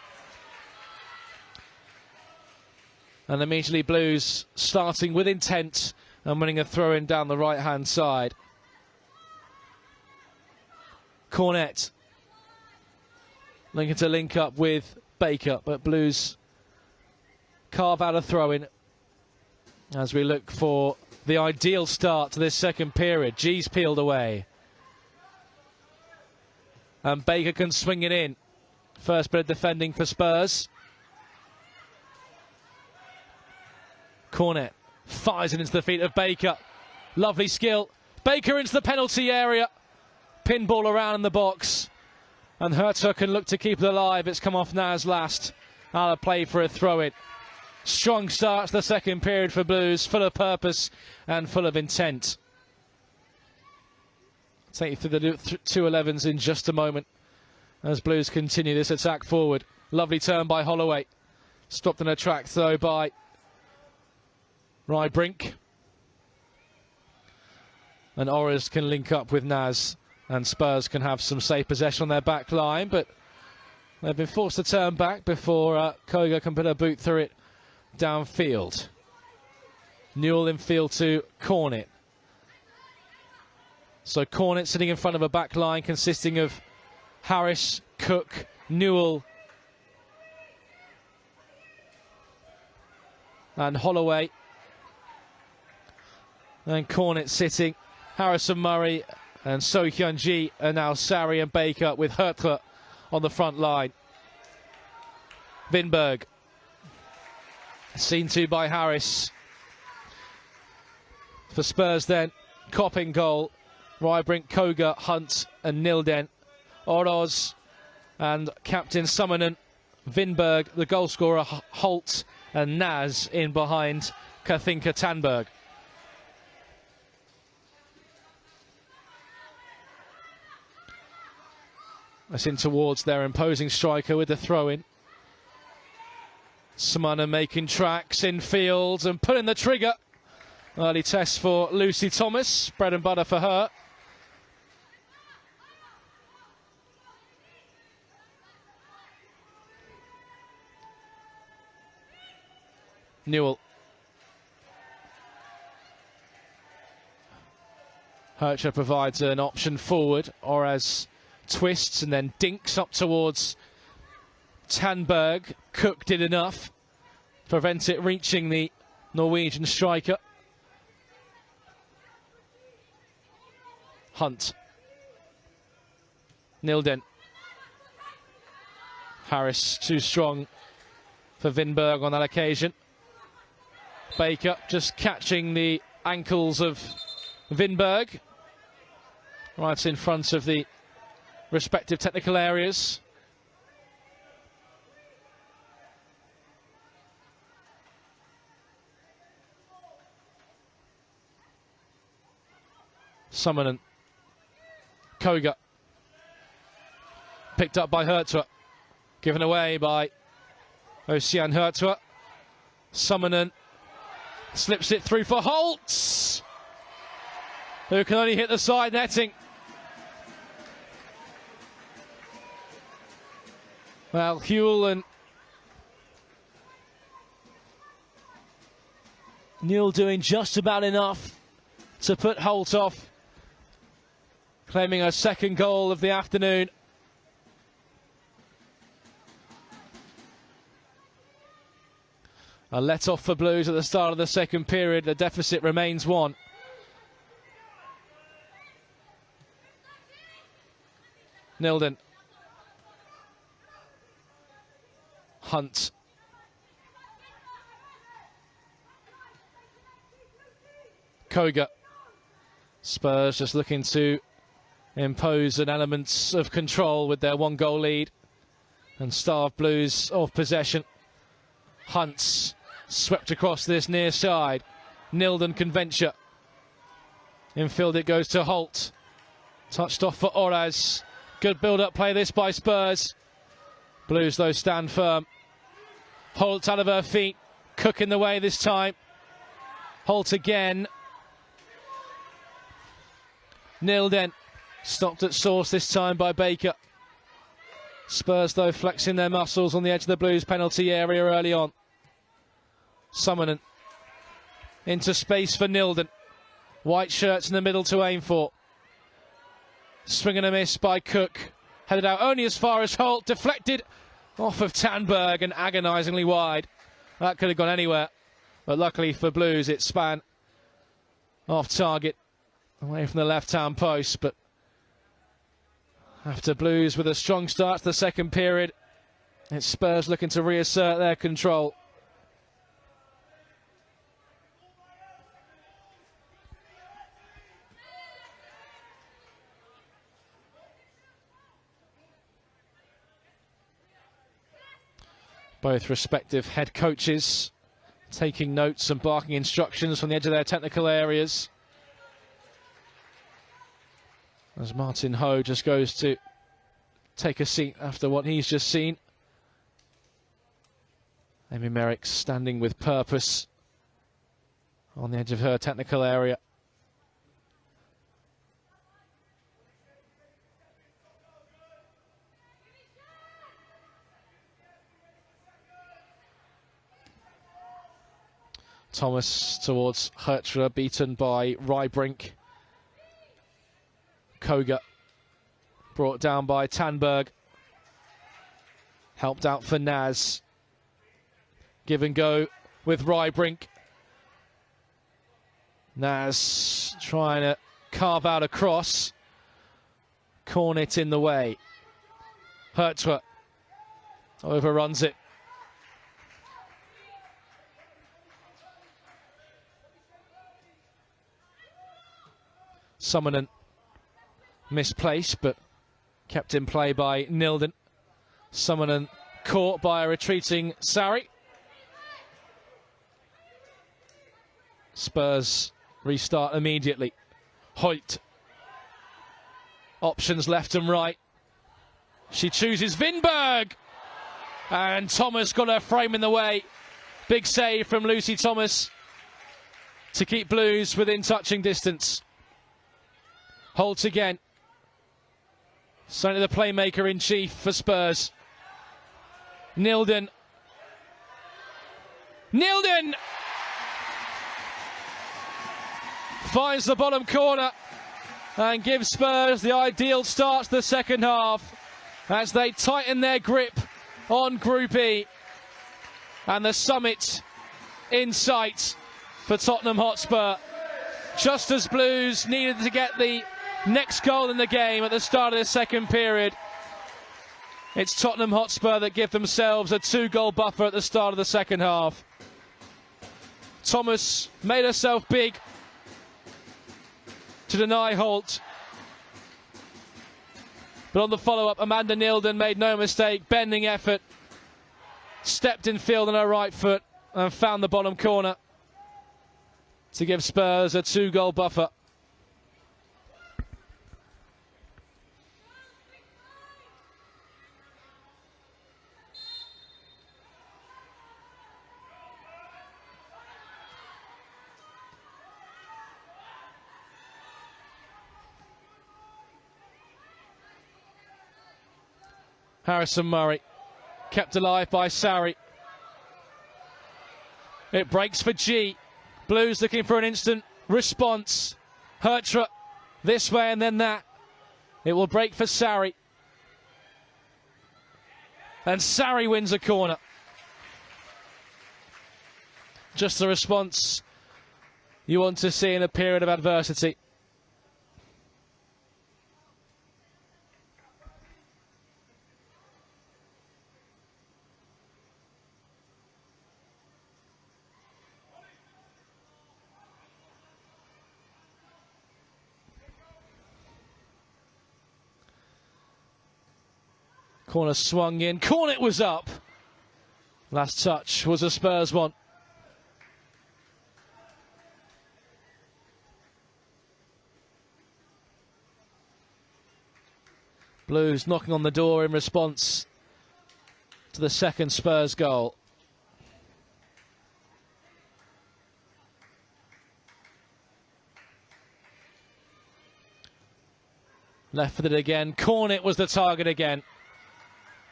And immediately Blues starting with intent and winning a throw-in down the right-hand side. Cornett looking to link up with Baker, but Blues carve out a throw-in as we look for the ideal start to this second period. G's peeled away. And Baker can swing it in. First bit of defending for Spurs. Cornett fires it into the feet of Baker. Lovely skill. Baker into the penalty area. Pinball around in the box. And Herter can look to keep it alive. It's come off Naz last. Out of play for a throw-in. Strong start to the second period for Blues, full of purpose and full of intent. I'll take you through the two 11s in just a moment as Blues continue this attack forward. Lovely turn by Holloway. Stopped in a track though by Rybrink. And Orres can link up with Naz, and Spurs can have some safe possession on their back line, but they've been forced to turn back before Koga can put a boot through it downfield. Newell in field to Cornett. So Cornett sitting in front of a back line consisting of Harris, Cook, Newell and Holloway. And Cornett sitting. Harrison Murray and So Hyun-ji are now Sari and Baker with Hertre on the front line. Vinberg. Seen to by Harris. For Spurs then, Kopp in goal. Rybrink, Koga, Hunt and Nilden. Oroz and captain Summonen. Vinberg, the goal scorer, Holt and Naz in behind Kathinka Tanberg. That's in towards their imposing striker with the throw-in. Summonen making tracks in field and pulling the trigger. Early test for Lucy Thomas, bread and butter for her. Newell. Hercher provides an option forward, or as twists and then dinks up towards Tanberg. Cook did enough to prevent it reaching the Norwegian striker. Hunt. Nilden. Harris too strong for Vinberg on that occasion. Baker just catching the ankles of Vinberg right in front of the respective technical areas. Summonen. Koga. Picked up by Hertre. Given away by Océane Hertre. Summonen slips it through for Holtz, who can only hit the side netting. Well, Huell and Newell doing just about enough to put Holt off, claiming a second goal of the afternoon. A let-off for Blues at the start of the second period. The deficit remains 1. Nilden. Hunt. Koga. Spurs just looking to impose an element of control with their 1-goal lead and starve Blues off possession. Hunt's swept across this near side. Nilden can venture. Infield it goes to Holt. Touched off for Oraz. Good build-up play this by Spurs. Blues, though, stand firm. Holt out of her feet. Cook in the way this time. Holt again. Nilden. Stopped at source this time by Baker. Spurs, though, flexing their muscles on the edge of the Blues penalty area early on. Summonen. Into space for Nilden. White shirts in the middle to aim for. Swing and a miss by Cook. Headed out only as far as Holt. Deflected off of Tanberg and agonisingly wide. That could have gone anywhere. But luckily for Blues, it span off target. Away from the left-hand post. But after Blues with a strong start to the second period, it's Spurs looking to reassert their control. Both respective head coaches taking notes and barking instructions from the edge of their technical areas. As Martin Ho just goes to take a seat after what he's just seen. Amy Merrick standing with purpose on the edge of her technical area. Thomas towards Hertra, beaten by Rybrink. Koga brought down by Tanberg. Helped out for Naz. Give and go with Rybrink. Naz trying to carve out a cross. Cornet in the way. Hertra overruns it. Summonen misplaced, but kept in play by Nilden. Summonen caught by a retreating Sarri. Spurs restart immediately. Hoyt. Options left and right. She chooses Vinberg. And Thomas got her frame in the way. Big save from Lucy Thomas to keep Blues within touching distance. Holt again. Certainly the playmaker in chief for Spurs. Nilden. Nilden! Finds the bottom corner and gives Spurs the ideal start to the second half as they tighten their grip on Group E. And the summit in sight for Tottenham Hotspur. Just as Blues needed to get the next goal in the game at the start of the second period, it's Tottenham Hotspur that give themselves a 2-goal buffer at the start of the second half. Thomas made herself big to deny Holt. But on the follow-up, Amanda Nilden made no mistake, bending effort, stepped in field on her right foot and found the bottom corner to give Spurs a 2-goal buffer. Harrison Murray, kept alive by Sarri. It breaks for G. Blues looking for an instant response. Hertra this way and then that. It will break for Sarri. And Sarri wins a corner. Just the response you want to see in a period of adversity. Corner swung in. Cornet was up. Last touch was a Spurs one. Blues knocking on the door in response to the second Spurs goal. Left with it again. Cornet was the target again.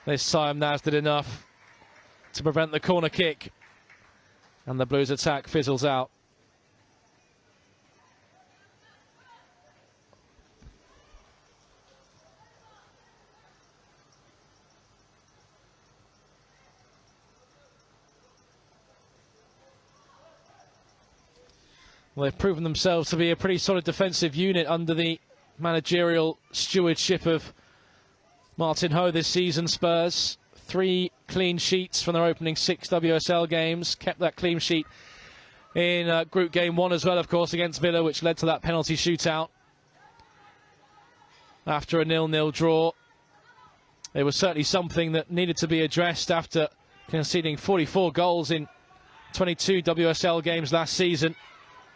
This time Naz did enough to prevent the corner kick. And the Blues attack fizzles out. Well, they've proven themselves to be a pretty solid defensive unit under the managerial stewardship of Martin Ho this season. Spurs, 3 clean sheets from their opening 6 WSL games. Kept that clean sheet in Group Game 1 as well, of course, against Villa, which led to that penalty shootout after a 0-0 draw. It was certainly something that needed to be addressed after conceding 44 goals in 22 WSL games last season.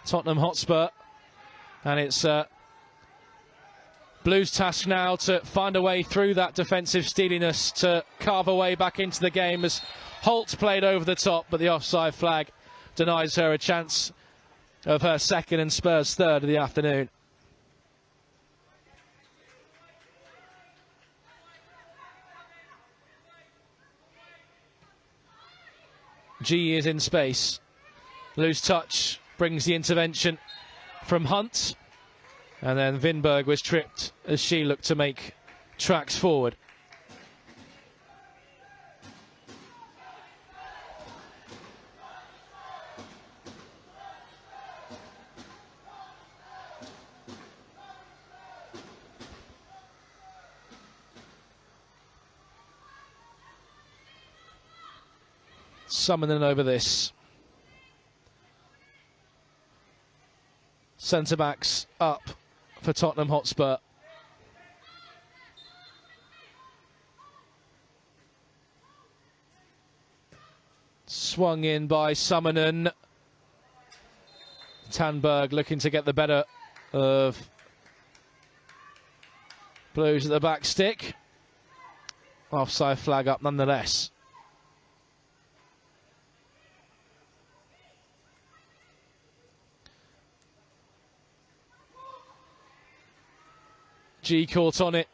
Tottenham Hotspur, and it's Blues' task now to find a way through that defensive steeliness to carve a way back into the game as Holt played over the top, but the offside flag denies her a chance of her second and Spurs' third of the afternoon. G is in space. Loose touch brings the intervention from Hunt, and then Vinberg was tripped as she looked to make tracks forward. Summoning over this. Centre-backs up for Tottenham Hotspur. Swung in by Summonen. Tanberg looking to get the better of Blues at the back stick. Offside flag up nonetheless. G caught on it.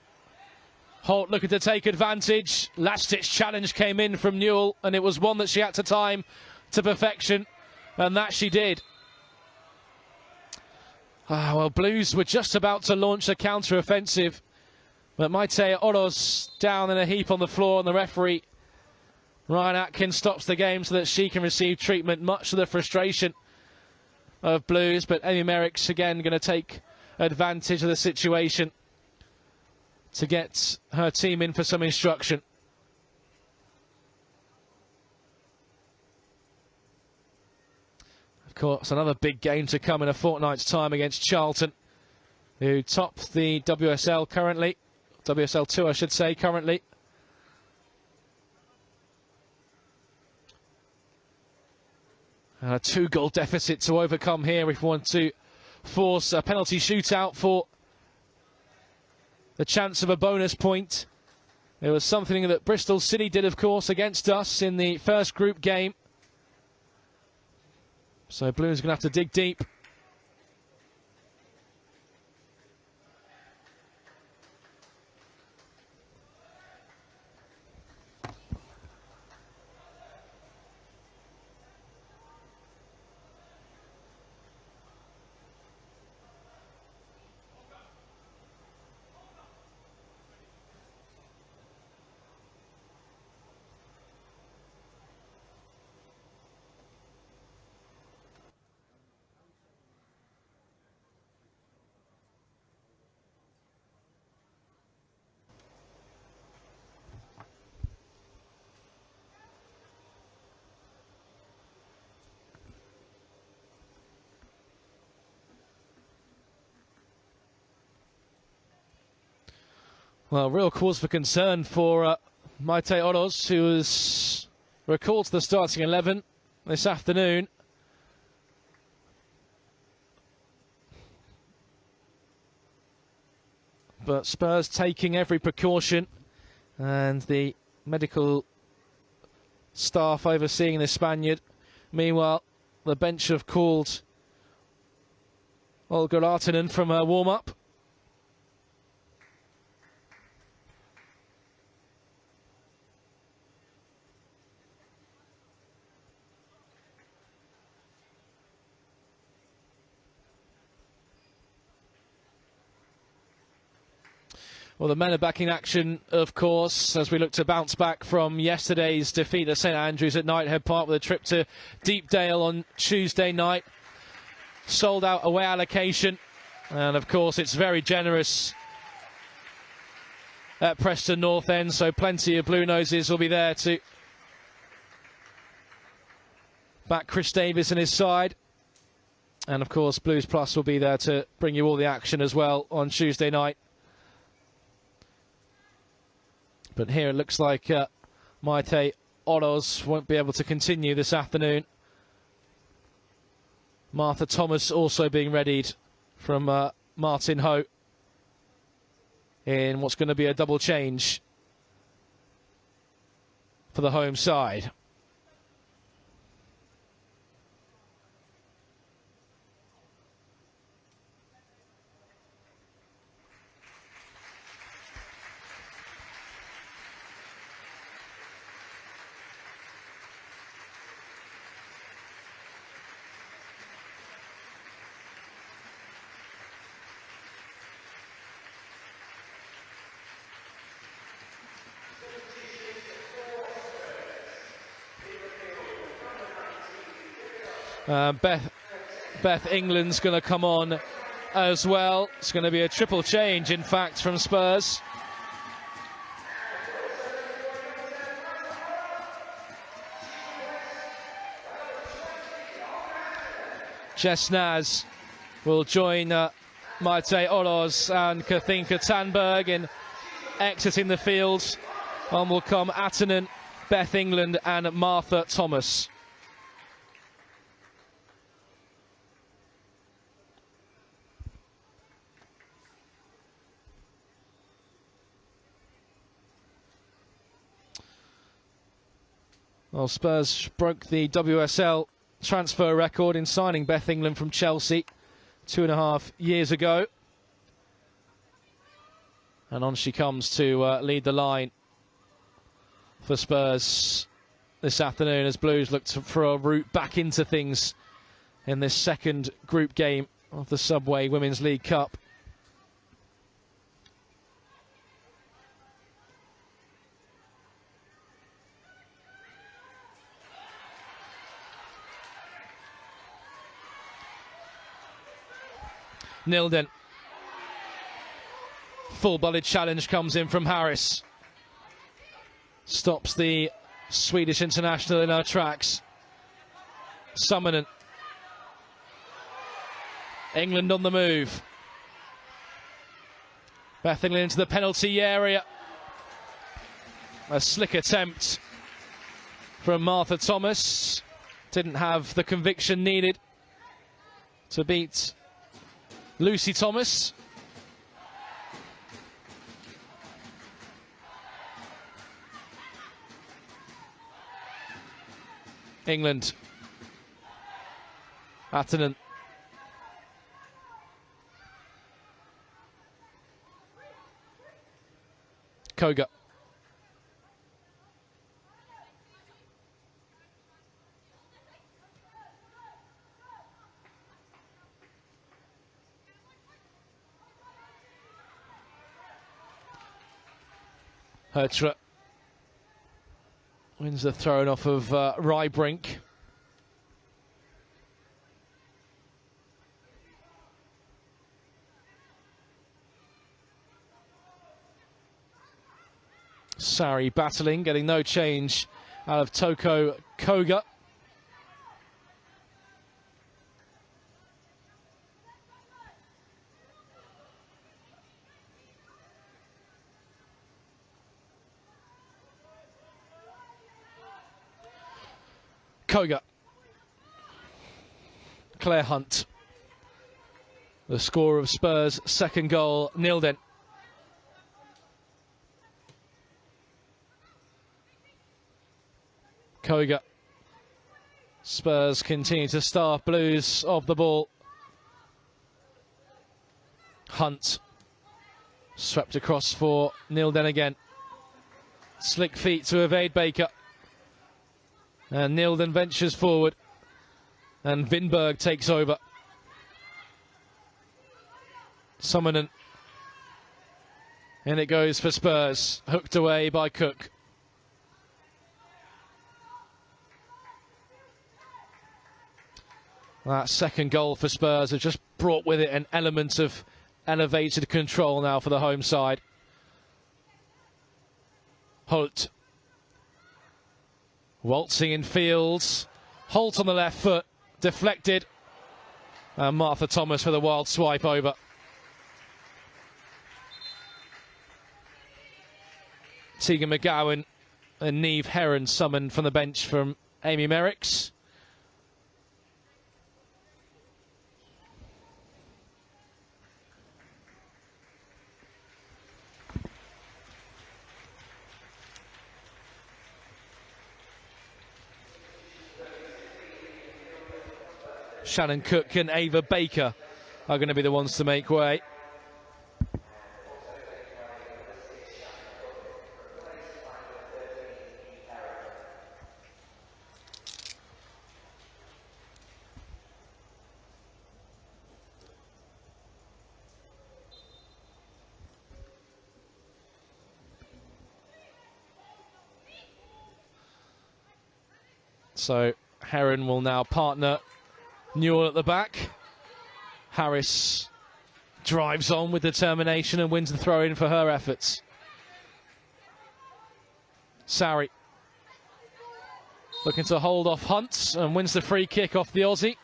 Holt looking to take advantage. Last-ditch challenge came in from Newell, and it was one that she had to time to perfection, and that she did. Well, Blues were just about to launch a counter-offensive, but Maite Oroz down in a heap on the floor, and the referee, Ryan Atkins, stops the game so that she can receive treatment, much to the frustration of Blues. But Amy Merrick's again going to take advantage of the situation to get her team in for some instruction. Of course, another big game to come in a fortnight's time against Charlton, who top the WSL currently. WSL 2, I should say, currently. A 2-goal deficit to overcome here if we want to force a penalty shootout for the chance of a bonus point. It was something that Bristol City did, of course, against us in the first group game. So Blues are going to have to dig deep. Well, real cause for concern for Maite Oroz, who was recalled to the starting 11 this afternoon. But Spurs taking every precaution, and the medical staff overseeing the Spaniard. Meanwhile, the bench have called Olga Artinen from her warm-up. Well, the men are back in action, of course, as we look to bounce back from yesterday's defeat at St Andrews at Knighthead Park with a trip to Deepdale on Tuesday night. Sold out away allocation, and of course it's very generous at Preston North End, so plenty of Blue Noses will be there to back Chris Davis and his side. And of course Blues Plus will be there to bring you all the action as well on Tuesday night. But here it looks like Maite Oroz won't be able to continue this afternoon. Martha Thomas also being readied from Martin Ho in what's going to be a double change for the home side. Beth England's going to come on as well. It's going to be a triple change, in fact, from Spurs. Jess Naz will join Maite Oroz and Kathinka Tanberg in exiting the field. On will come Attinen, Beth England and Martha Thomas. Well, Spurs broke the WSL transfer record in signing Beth England from Chelsea 2.5 years ago. And on she comes to lead the line for Spurs this afternoon as Blues look for a route back into things in this second group game of the Subway Women's League Cup. Nilden. Full-bodied challenge comes in from Harris. Stops the Swedish international in her tracks. Summonen. England on the move. Beth England into the penalty area. A slick attempt from Martha Thomas. Didn't have the conviction needed to beat Lucy Thomas. England. Attinen. Koga. Hertra wins the throw off of Rybrink. Sari battling, getting no change out of Toko Koga. Koga. Claire Hunt. The scorer of Spurs' second goal, 0-0. Koga. Spurs continue to starve Blues of the ball. Hunt. Swept across for 0-0 again. Slick feet to evade Baker. And 0-0 ventures forward. And Vinberg takes over. Summonen. And it goes for Spurs. Hooked away by Cook. That second goal for Spurs has just brought with it an element of elevated control now for the home side. Holt. Waltzing in fields. Holt on the left foot. Deflected. And Martha Thomas with a wild swipe over. Tegan McGowan and Neve Heron summoned from the bench from Amy Merricks. Shannon Cook and Ava Baker are going to be the ones to make way. So Heron will now partner Newell at the back. Harris drives on with determination and wins the throw-in for her efforts. Sari looking to hold off Hunt and wins the free kick off the Aussie.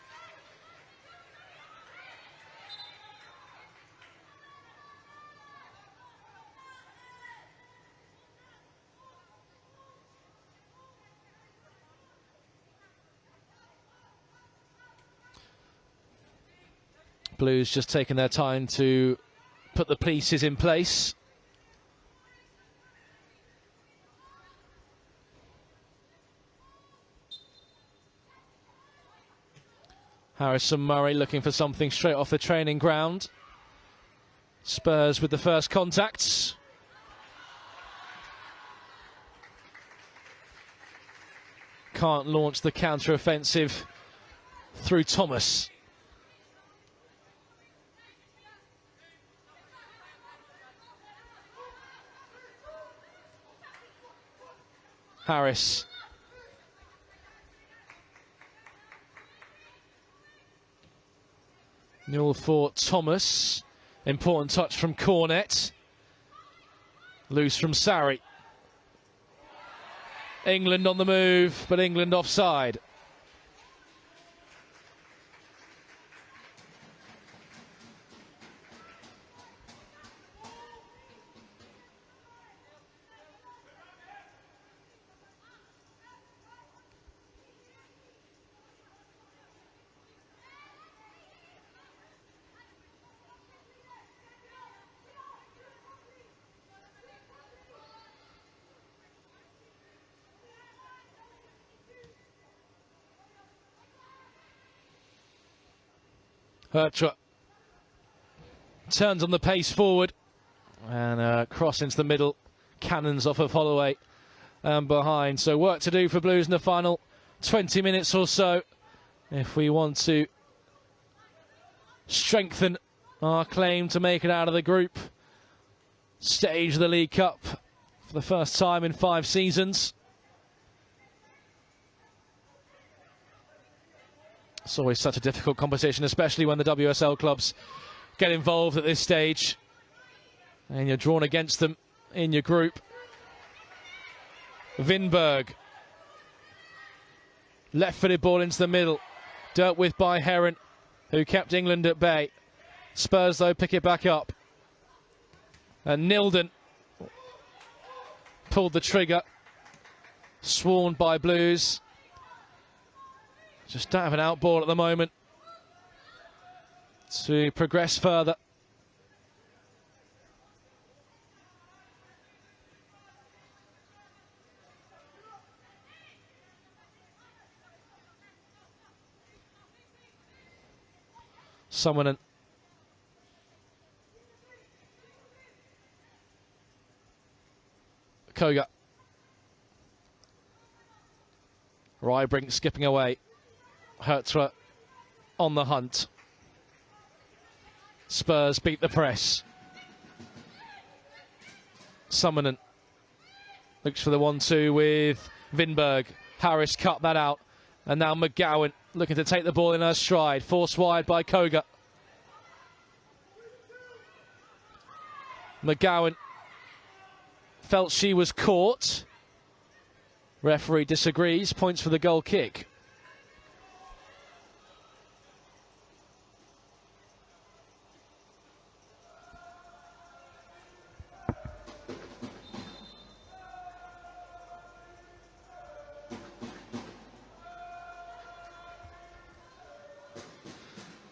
Blues just taking their time to put the pieces in place. Harrison Murray looking for something straight off the training ground. Spurs with the first contacts. Can't launch the counter-offensive through Thomas. Harris. Newell for Thomas. Important touch from Cornett. Loose from Sari. England on the move, but England offside. Hertra turns on the pace forward and cross into the middle. Cannons off of Holloway and behind. So work to do for Blues in the final 20 minutes or so if we want to strengthen our claim to make it out of the group stage of the League Cup for the first time in 5 seasons. It's always such a difficult competition, especially when the WSL clubs get involved at this stage and you're drawn against them in your group. Vinberg. Left-footed ball into the middle. Dealt with by Heron, who kept England at bay. Spurs, though, pick it back up. And Nilden pulled the trigger. Swarmed by Blues. Just don't have an out ball at the moment to progress further. Someone Koga. Rybrink skipping away. Hertra on the hunt. Spurs beat the press. Summonen looks for the 1-2 with Vinberg. Harris cut that out. And now McGowan looking to take the ball in her stride. Forced wide by Koga. McGowan felt she was caught. Referee disagrees. Points for the goal kick.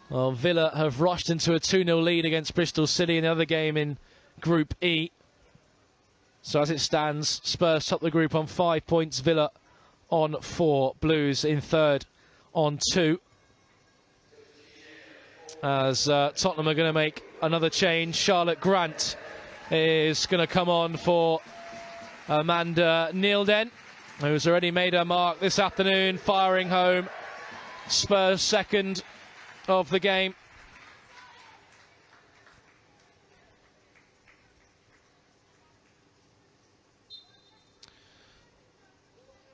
Well, Villa have rushed into a 2-0 lead against Bristol City in the other game in Group E. So as it stands, Spurs top the group on 5 points, Villa on 4, Blues in third on 2. As Tottenham are going to make another change, Charlotte Grant is going to come on for Amanda Nielden, who's already made her mark this afternoon, firing home. Spurs second of the game.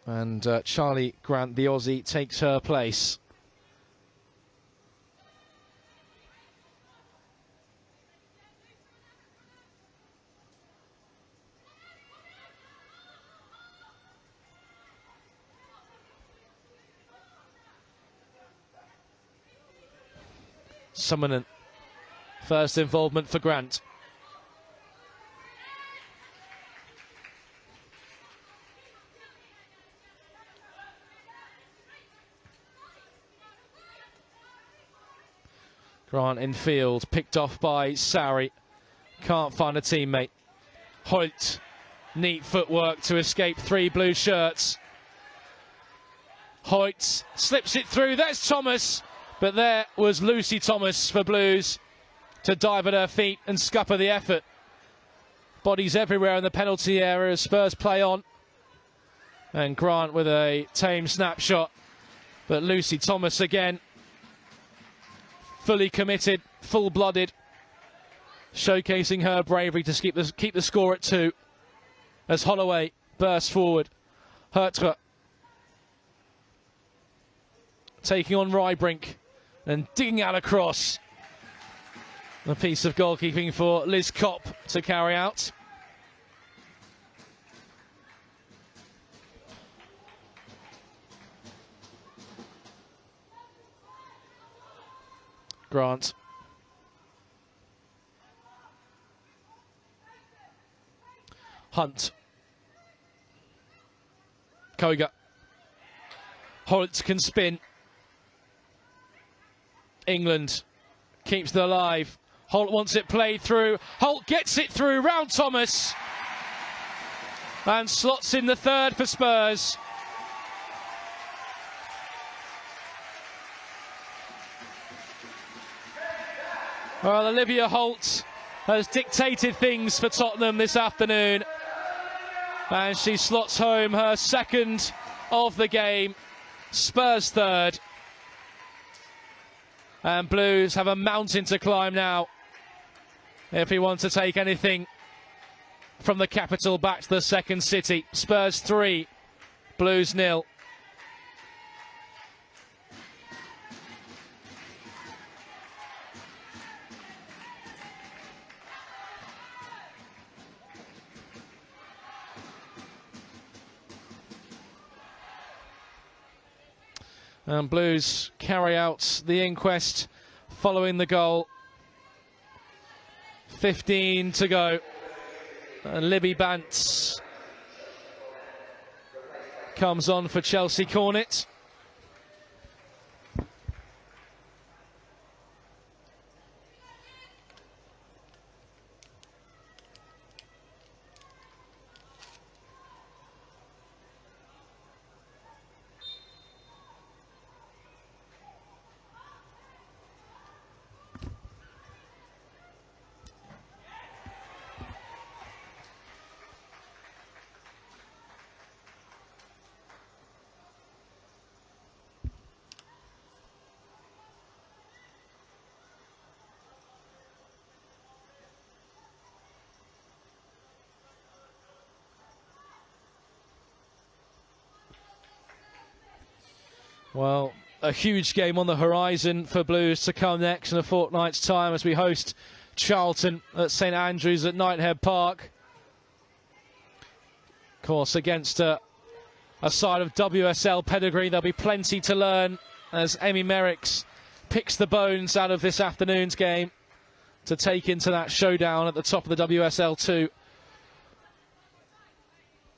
And Charlie Grant, the Aussie, takes her place. Summonen, first involvement for Grant. Grant in field, picked off by Sarri. Can't find a teammate. Hoyt, neat footwork to escape 3 blue shirts. Hoyt slips it through, there's Thomas. But there was Lucy Thomas for Blues to dive at her feet and scupper the effort. Bodies everywhere in the penalty area as Spurs play on. And Grant with a tame snapshot. But Lucy Thomas again, fully committed, full-blooded, showcasing her bravery to keep the score at 2. As Holloway bursts forward. Hertra taking on Rybrink. And digging out across. A piece of goalkeeping for Liz Kopp to carry out. Grant. Hunt. Koga. Holt can spin. England keeps it alive. Holt wants it played through. Holt gets it through round Thomas. And slots in the third for Spurs. Well, Olivia Holt has dictated things for Tottenham this afternoon. And she slots home her second of the game. Spurs third. And Blues have a mountain to climb now if we want to take anything from the capital back to the second city. Spurs 3, Blues 0. And Blues carry out the inquest following the goal. 15 to go. And Libby Bantz comes on for Chelsea Cornet. Well, a huge game on the horizon for Blues to come next in a fortnight's time as we host Charlton at St Andrews at Knighthead Park. Of course, against a side of WSL pedigree, there'll be plenty to learn as Amy Merricks picks the bones out of this afternoon's game to take into that showdown at the top of the WSL 2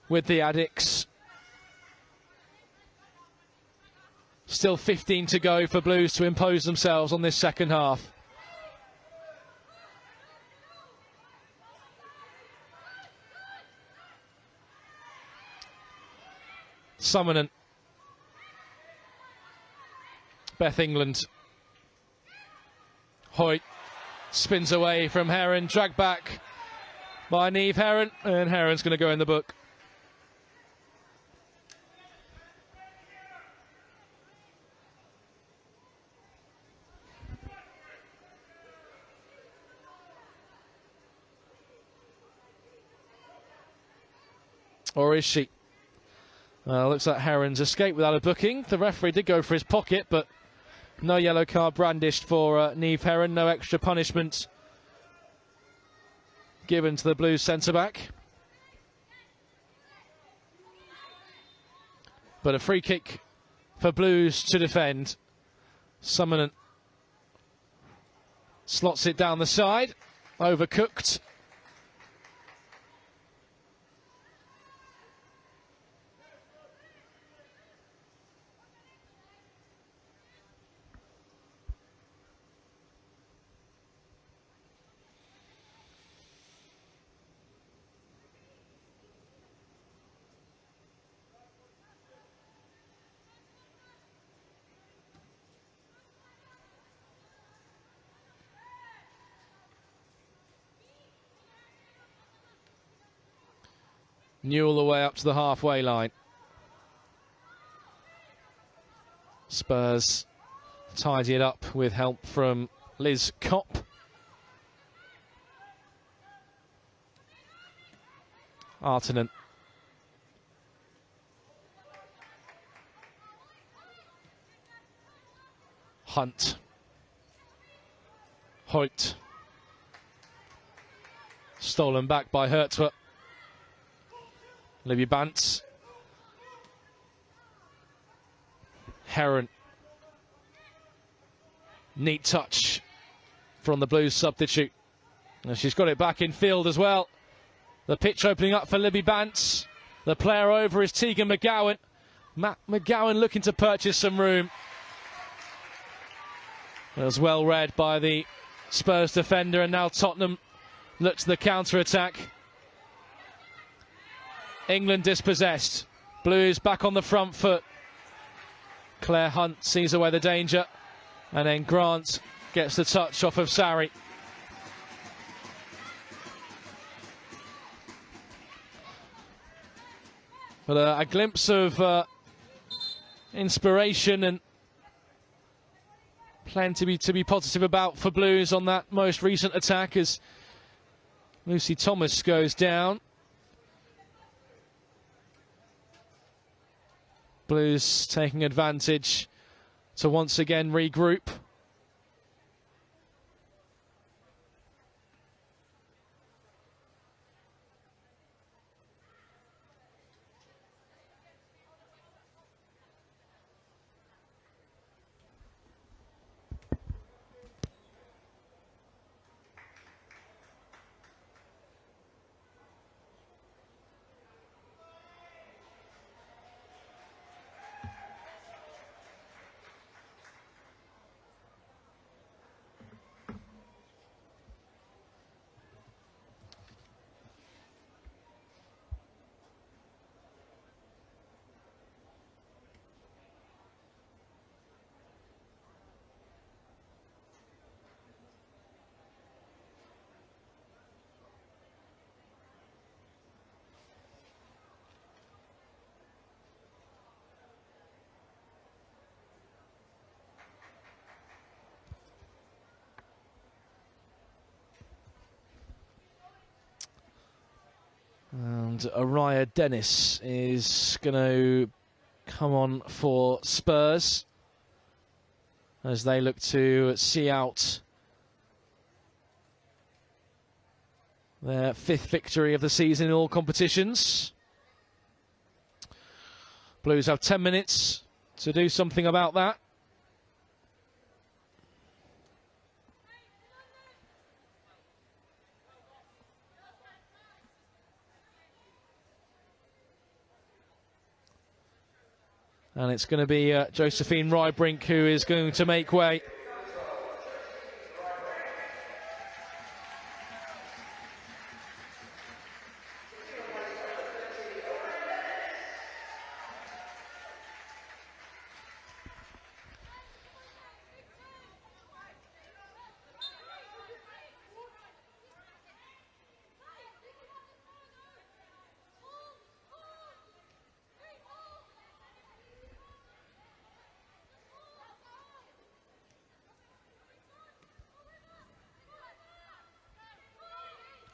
with the Addicts. Still 15 to go for Blues to impose themselves on this second half. Summonen. Beth England. Hoyt spins away from Heron, dragged back by Niamh Heron, and Heron's going to go in the book. Or is she? Looks like Heron's escaped without a booking. The referee did go for his pocket, but no yellow card brandished for Niamh Heron. No extra punishment given to the Blues centre-back. But a free kick for Blues to defend. Summonen slots it down the side. Overcooked. Newell away up to the halfway line. Spurs tidy it up with help from Liz Kopp. Artinen. Hunt. Hoyt. Stolen back by Hertwa. Libby Bantz. Heron. Neat touch from the Blues substitute. And she's got it back in field as well. The pitch opening up for Libby Bantz. The player over is Tegan McGowan. Matt McGowan looking to purchase some room. It was well read by the Spurs defender, and now Tottenham look to the counter-attack. England dispossessed. Blues back on the front foot. Claire Hunt sees away the danger. And then Grant gets the touch off of Sarri. But a glimpse of inspiration and plenty to be positive about for Blues on that most recent attack as Lucy Thomas goes down. Blues taking advantage to once again regroup. And Araya Dennis is going to come on for Spurs as they look to see out their 5th victory of the season in all competitions. Blues have 10 minutes to do something about that. And it's going to be Josephine Rybrink who is going to make way.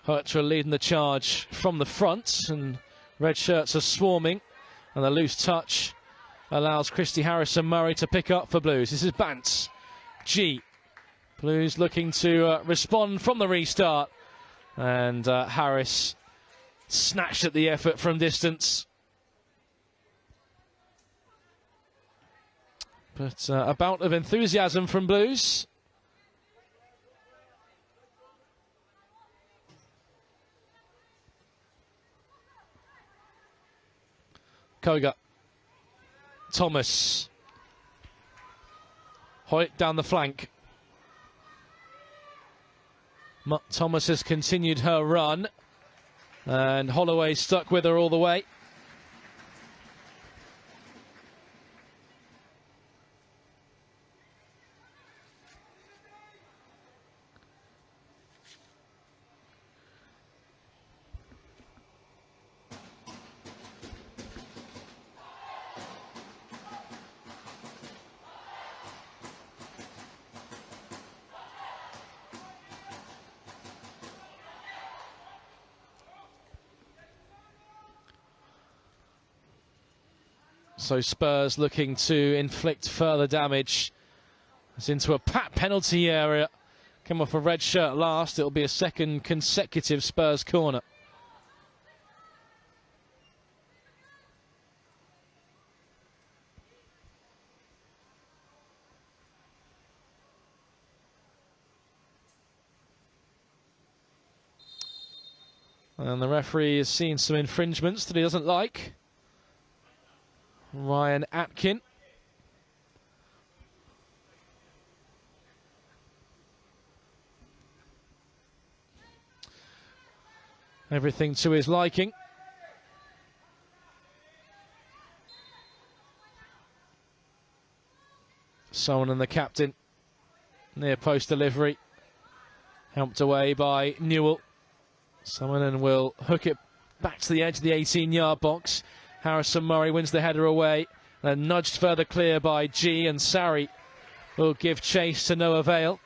Hertra leading the charge from the front, and red shirts are swarming, and the loose touch allows Christy Harrison-Murray to pick up for Blues. This is Bantz. G. Blues looking to respond from the restart, and Harris snatched at the effort from distance. But a bout of enthusiasm from Blues. Koga, Thomas, Hoyt down the flank. Thomas has continued her run, and Holloway stuck with her all the way. So Spurs looking to inflict further damage. It's into a penalty area. Come off a red shirt last. It'll be a 2nd consecutive Spurs corner. And the referee has seen some infringements that he doesn't like. Ryan Atkin. Everything to his liking. Someone and the captain. Near post delivery. Helped away by Newell. Someone will hook it back to the edge of the 18-yard box. Harrison-Murray wins the header away, and nudged further clear by G, and Sarri will give chase to no avail.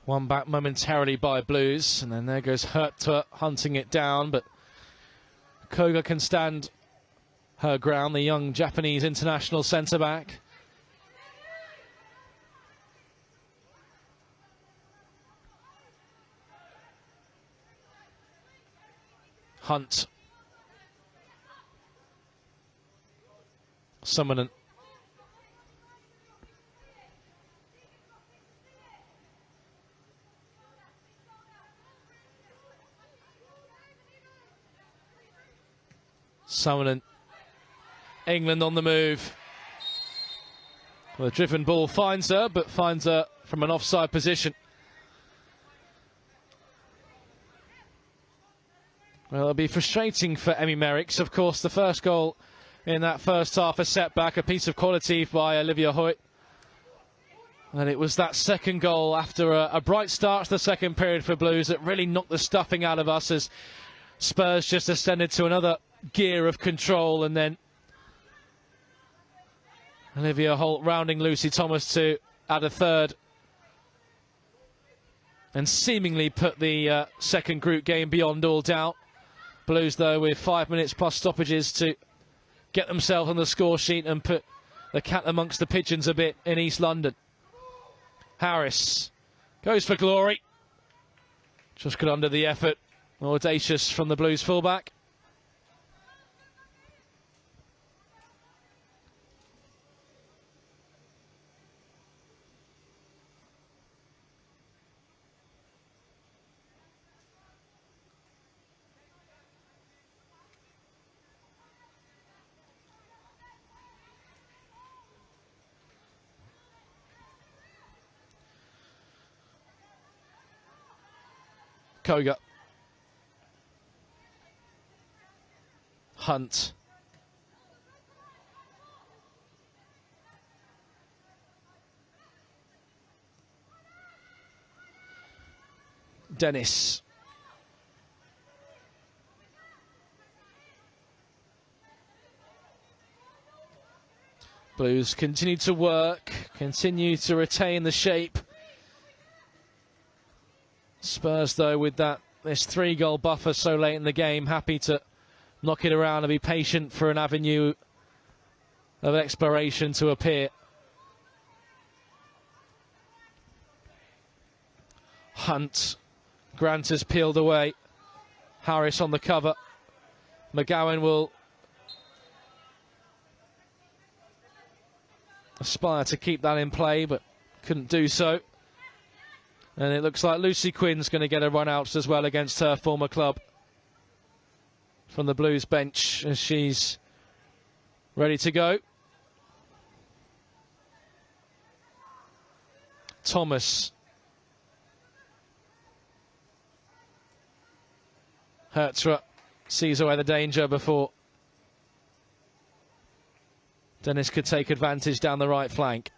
One back momentarily by Blues, and then there goes Hertra hunting it down, but Koga can stand her ground, the young Japanese international centre-back. Hunt. Summonen. Summonen. England on the move. The driven ball finds her, but finds her from an offside position. Well, it'll be frustrating for Emmy Merricks. Of course, the first goal in that first half, a setback, a piece of quality by Olivia Hoyt. And it was that second goal after a bright start to the second period for Blues that really knocked the stuffing out of us as Spurs just ascended to another gear of control, and then Olivia Holt rounding Lucy Thomas to add a third and seemingly put the second group game beyond all doubt. Blues, though, with 5 minutes plus stoppages to get themselves on the score sheet and put the cat amongst the pigeons a bit in East London. Harris goes for glory. Just got under the effort. Audacious from the Blues fullback. Koga. Hunt. Dennis. Blues continue to work, continue to retain the shape. Spurs, though, with this 3-goal buffer so late in the game, happy to knock it around and be patient for an avenue of exploration to appear. Hunt. Grant has peeled away. Harris on the cover. McGowan will aspire to keep that in play, but couldn't do so. And it looks like Lucy Quinn's going to get a run out as well against her former club from the Blues bench as she's ready to go. Thomas. Hertra sees away the danger before Dennis could take advantage down the right flank.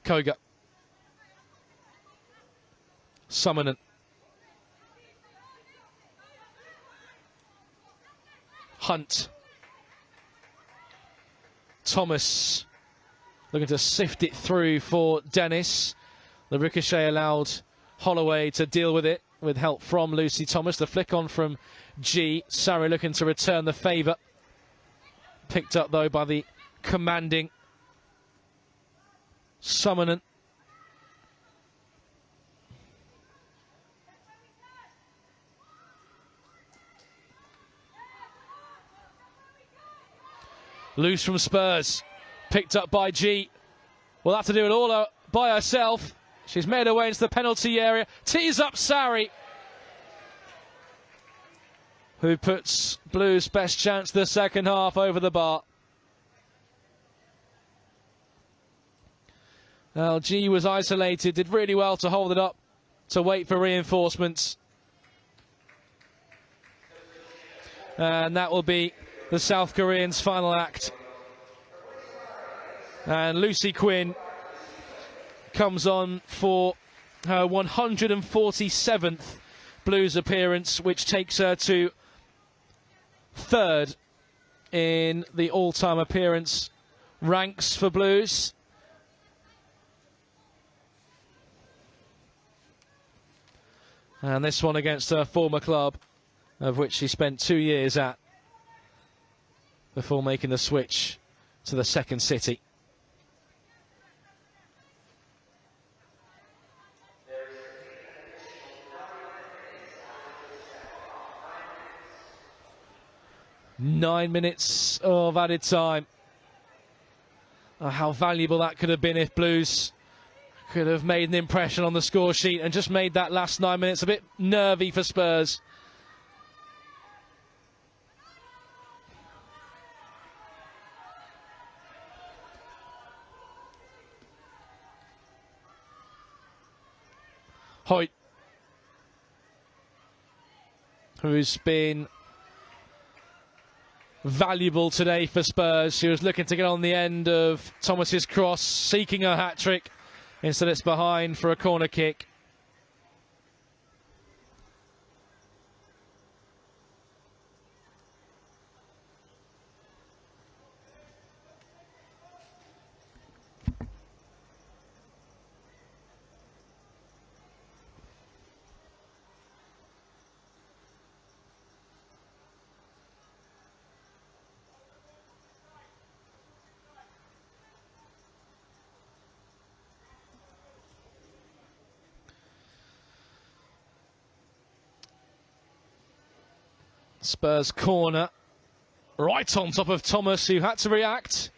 Koga. Summonen. Hunt. Thomas looking to sift it through for Dennis. The ricochet allowed Holloway to deal with it with help from Lucy Thomas. The flick on from G. Sarri looking to return the favour. Picked up, though, by the commanding Summonen. Loose from Spurs. Picked up by G. Will have to do it all by herself. She's made her way into the penalty area. Tees up Sarri, who puts Blues' best chance of the second half over the bar. Well, G was isolated, did really well to hold it up, to wait for reinforcements. And that will be the South Koreans' final act. And Lucy Quinn comes on for her 147th Blues appearance, which takes her to third in the all-time appearance ranks for Blues. And this one against her former club, of which she spent 2 years at before making the switch to the second city. Nine minutes of added time. Oh, how valuable that could have been if Blues could have made an impression on the score sheet and just made that last 9 minutes a bit nervy for Spurs. Hoyt, who's been valuable today for Spurs. She was looking to get on the end of Thomas's cross, seeking a hat-trick. Instead it's behind for a corner kick. Spurs corner, right on top of Thomas, who had to react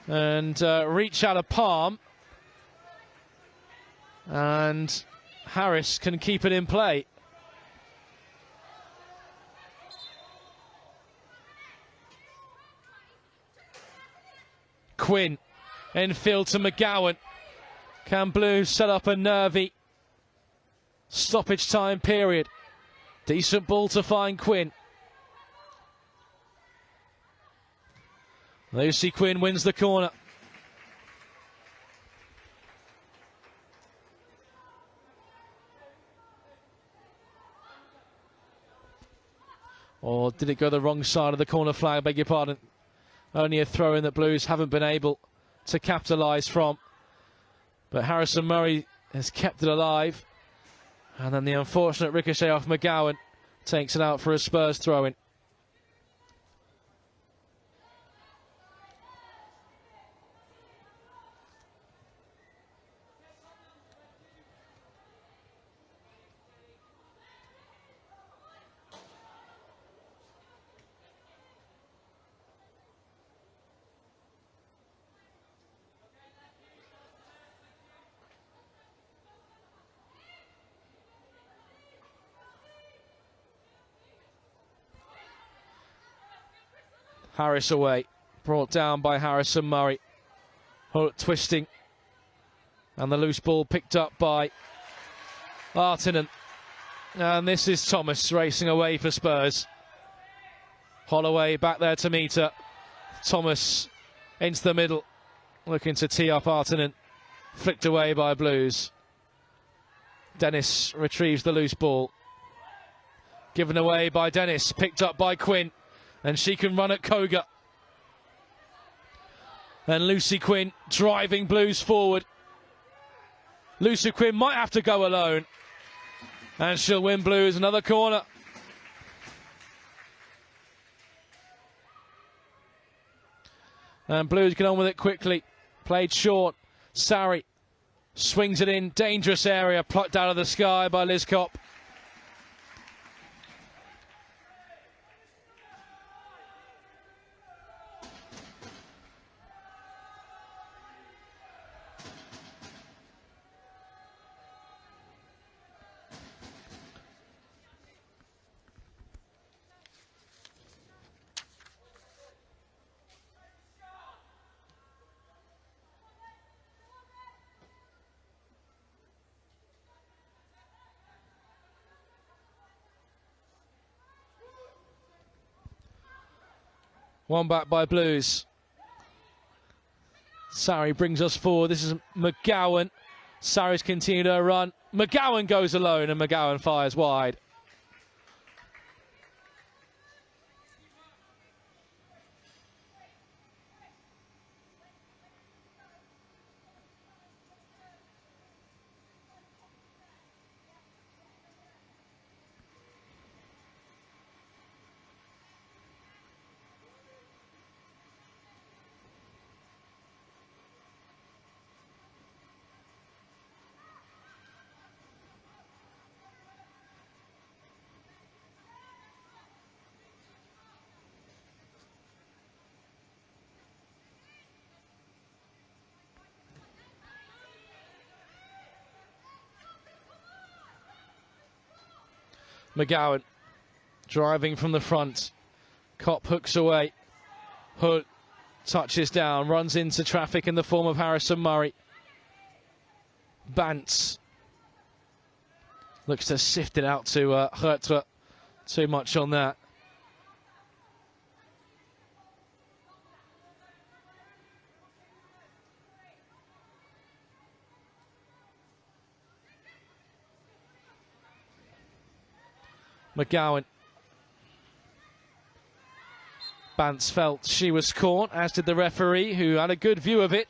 and reach out a palm. And Harris can keep it in play. Quinn, infield to McGowan. Can Blues set up a nervy stoppage time period? Decent ball to find Quinn. Lucy Quinn wins the corner. Or did it go the wrong side of the corner flag? I beg your pardon. Only a throw in that Blues haven't been able to capitalise from. But Harrison Murray has kept it alive. And then the unfortunate ricochet off McGowan takes it out for a Spurs throw-in. Harris away, brought down by Harrison Murray. Holt twisting, and the loose ball picked up by Artinen. And this is Thomas racing away for Spurs. Holloway back there to meet her. Thomas into the middle, looking to tee up Artinen. Flicked away by Blues. Dennis retrieves the loose ball. Given away by Dennis, picked up by Quinn. And she can run at Koga. And Lucy Quinn driving Blues forward. Lucy Quinn might have to go alone. And she'll win Blues another corner. And Blues get on with it quickly. Played short. Sarri swings it in. Dangerous area. Plucked out of the sky by Liz Kopp. One back by Blues. Sarri brings us forward. This is McGowan. Sarri's continued her run. McGowan goes alone and McGowan fires wide. McGowan driving from the front. Kopp hooks away. Hood touches down, runs into traffic in the form of Harrison Murray. Bantz Looks to sift it out to Hertre. Too much on that. McGowan. Bance felt she was caught, as did the referee, who had a good view of it.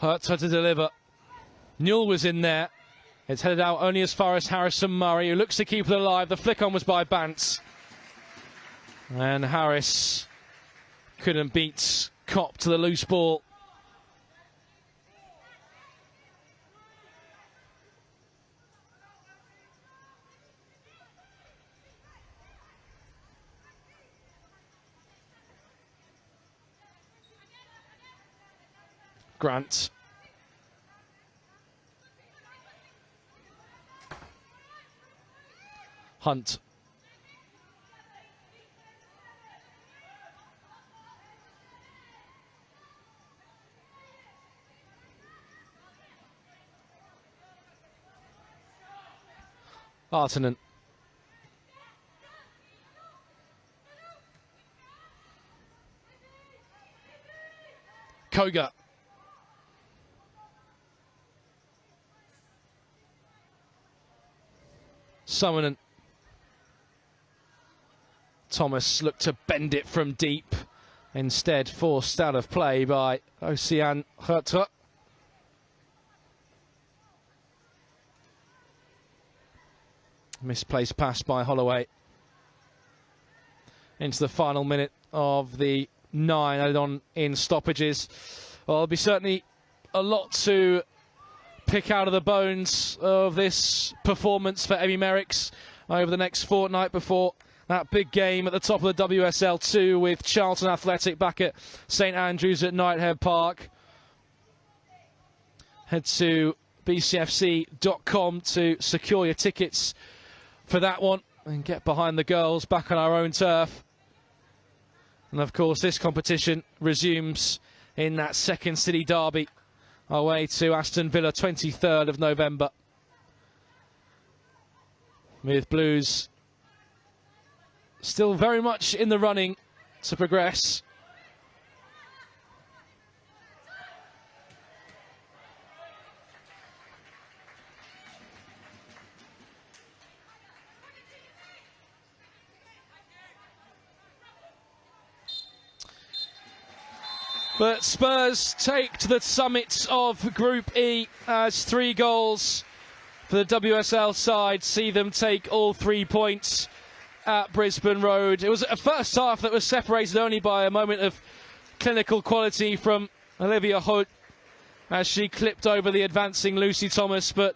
Hertre to deliver. Newell was in there. It's headed out only as far as Harrison Murray, who looks to keep it alive. The flick on was by Bance. And Harris couldn't beat Kopp to the loose ball. Grant. Hunt. Artanen. Koga. Summonen. Thomas looked to bend it from deep, instead forced out of play by Ocean Hertre. Misplaced pass by Holloway. Into the final minute of the 9 added on in stoppages. Well, there'll be certainly a lot to pick out of the bones of this performance for Emmy Merricks over the next fortnight before that big game at the top of the WSL 2 with Charlton Athletic back at St Andrews at Knighthead Park. Head to bcfc.com to secure your tickets for that one and get behind the girls back on our own turf. And of course this competition resumes in that second city derby away to Aston Villa, 23rd of November. With Blues still very much in the running to progress. But Spurs take to the summit of Group E as 3 goals for the WSL side see them take all 3 points at Brisbane Road. It was a first half that was separated only by a moment of clinical quality from Olivia Hood as she clipped over the advancing Lucy Thomas, but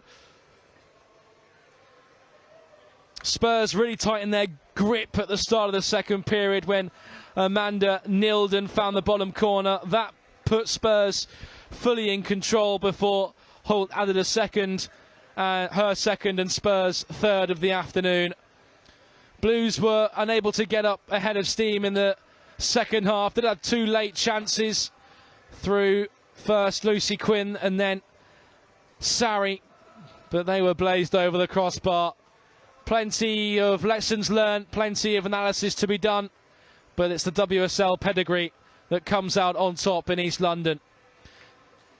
Spurs really tightened their grip at the start of the second period when Amanda nilled and found the bottom corner. That put Spurs fully in control before Holt added a second, her second and Spurs' third of the afternoon. Blues were unable to get up ahead of steam in the second half. They had 2 late chances through first Lucy Quinn and then Sarri, but they were blazed over the crossbar. Plenty of lessons learned, plenty of analysis to be done, but it's the WSL pedigree that comes out on top in East London.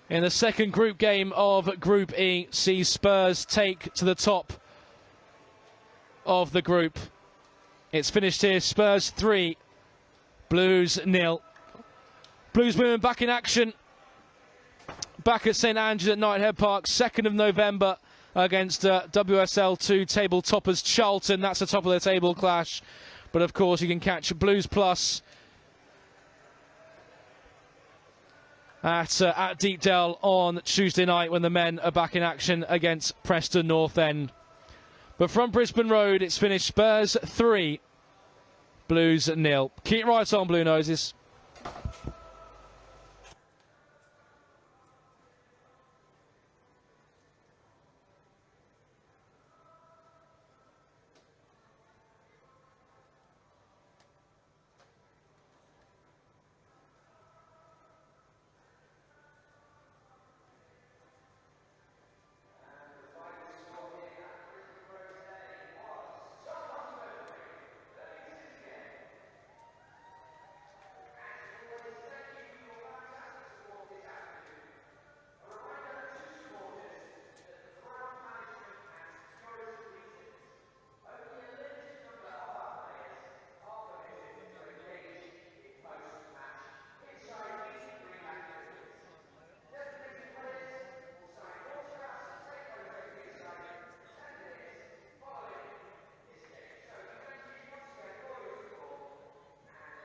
In the second group game of Group E, sees Spurs take to the top of the group. It's finished here, Spurs 3, Blues 0. Blues women back in action, back at St Andrews at Knighthead Park, 2nd of November against WSL 2 table toppers Charlton. That's a top of the table clash. But of course, you can catch Blues Plus at Deepdale on Tuesday night when the men are back in action against Preston North End. But from Brisbane Road, it's finished Spurs 3, Blues 0. Keep right on, Blue Noses.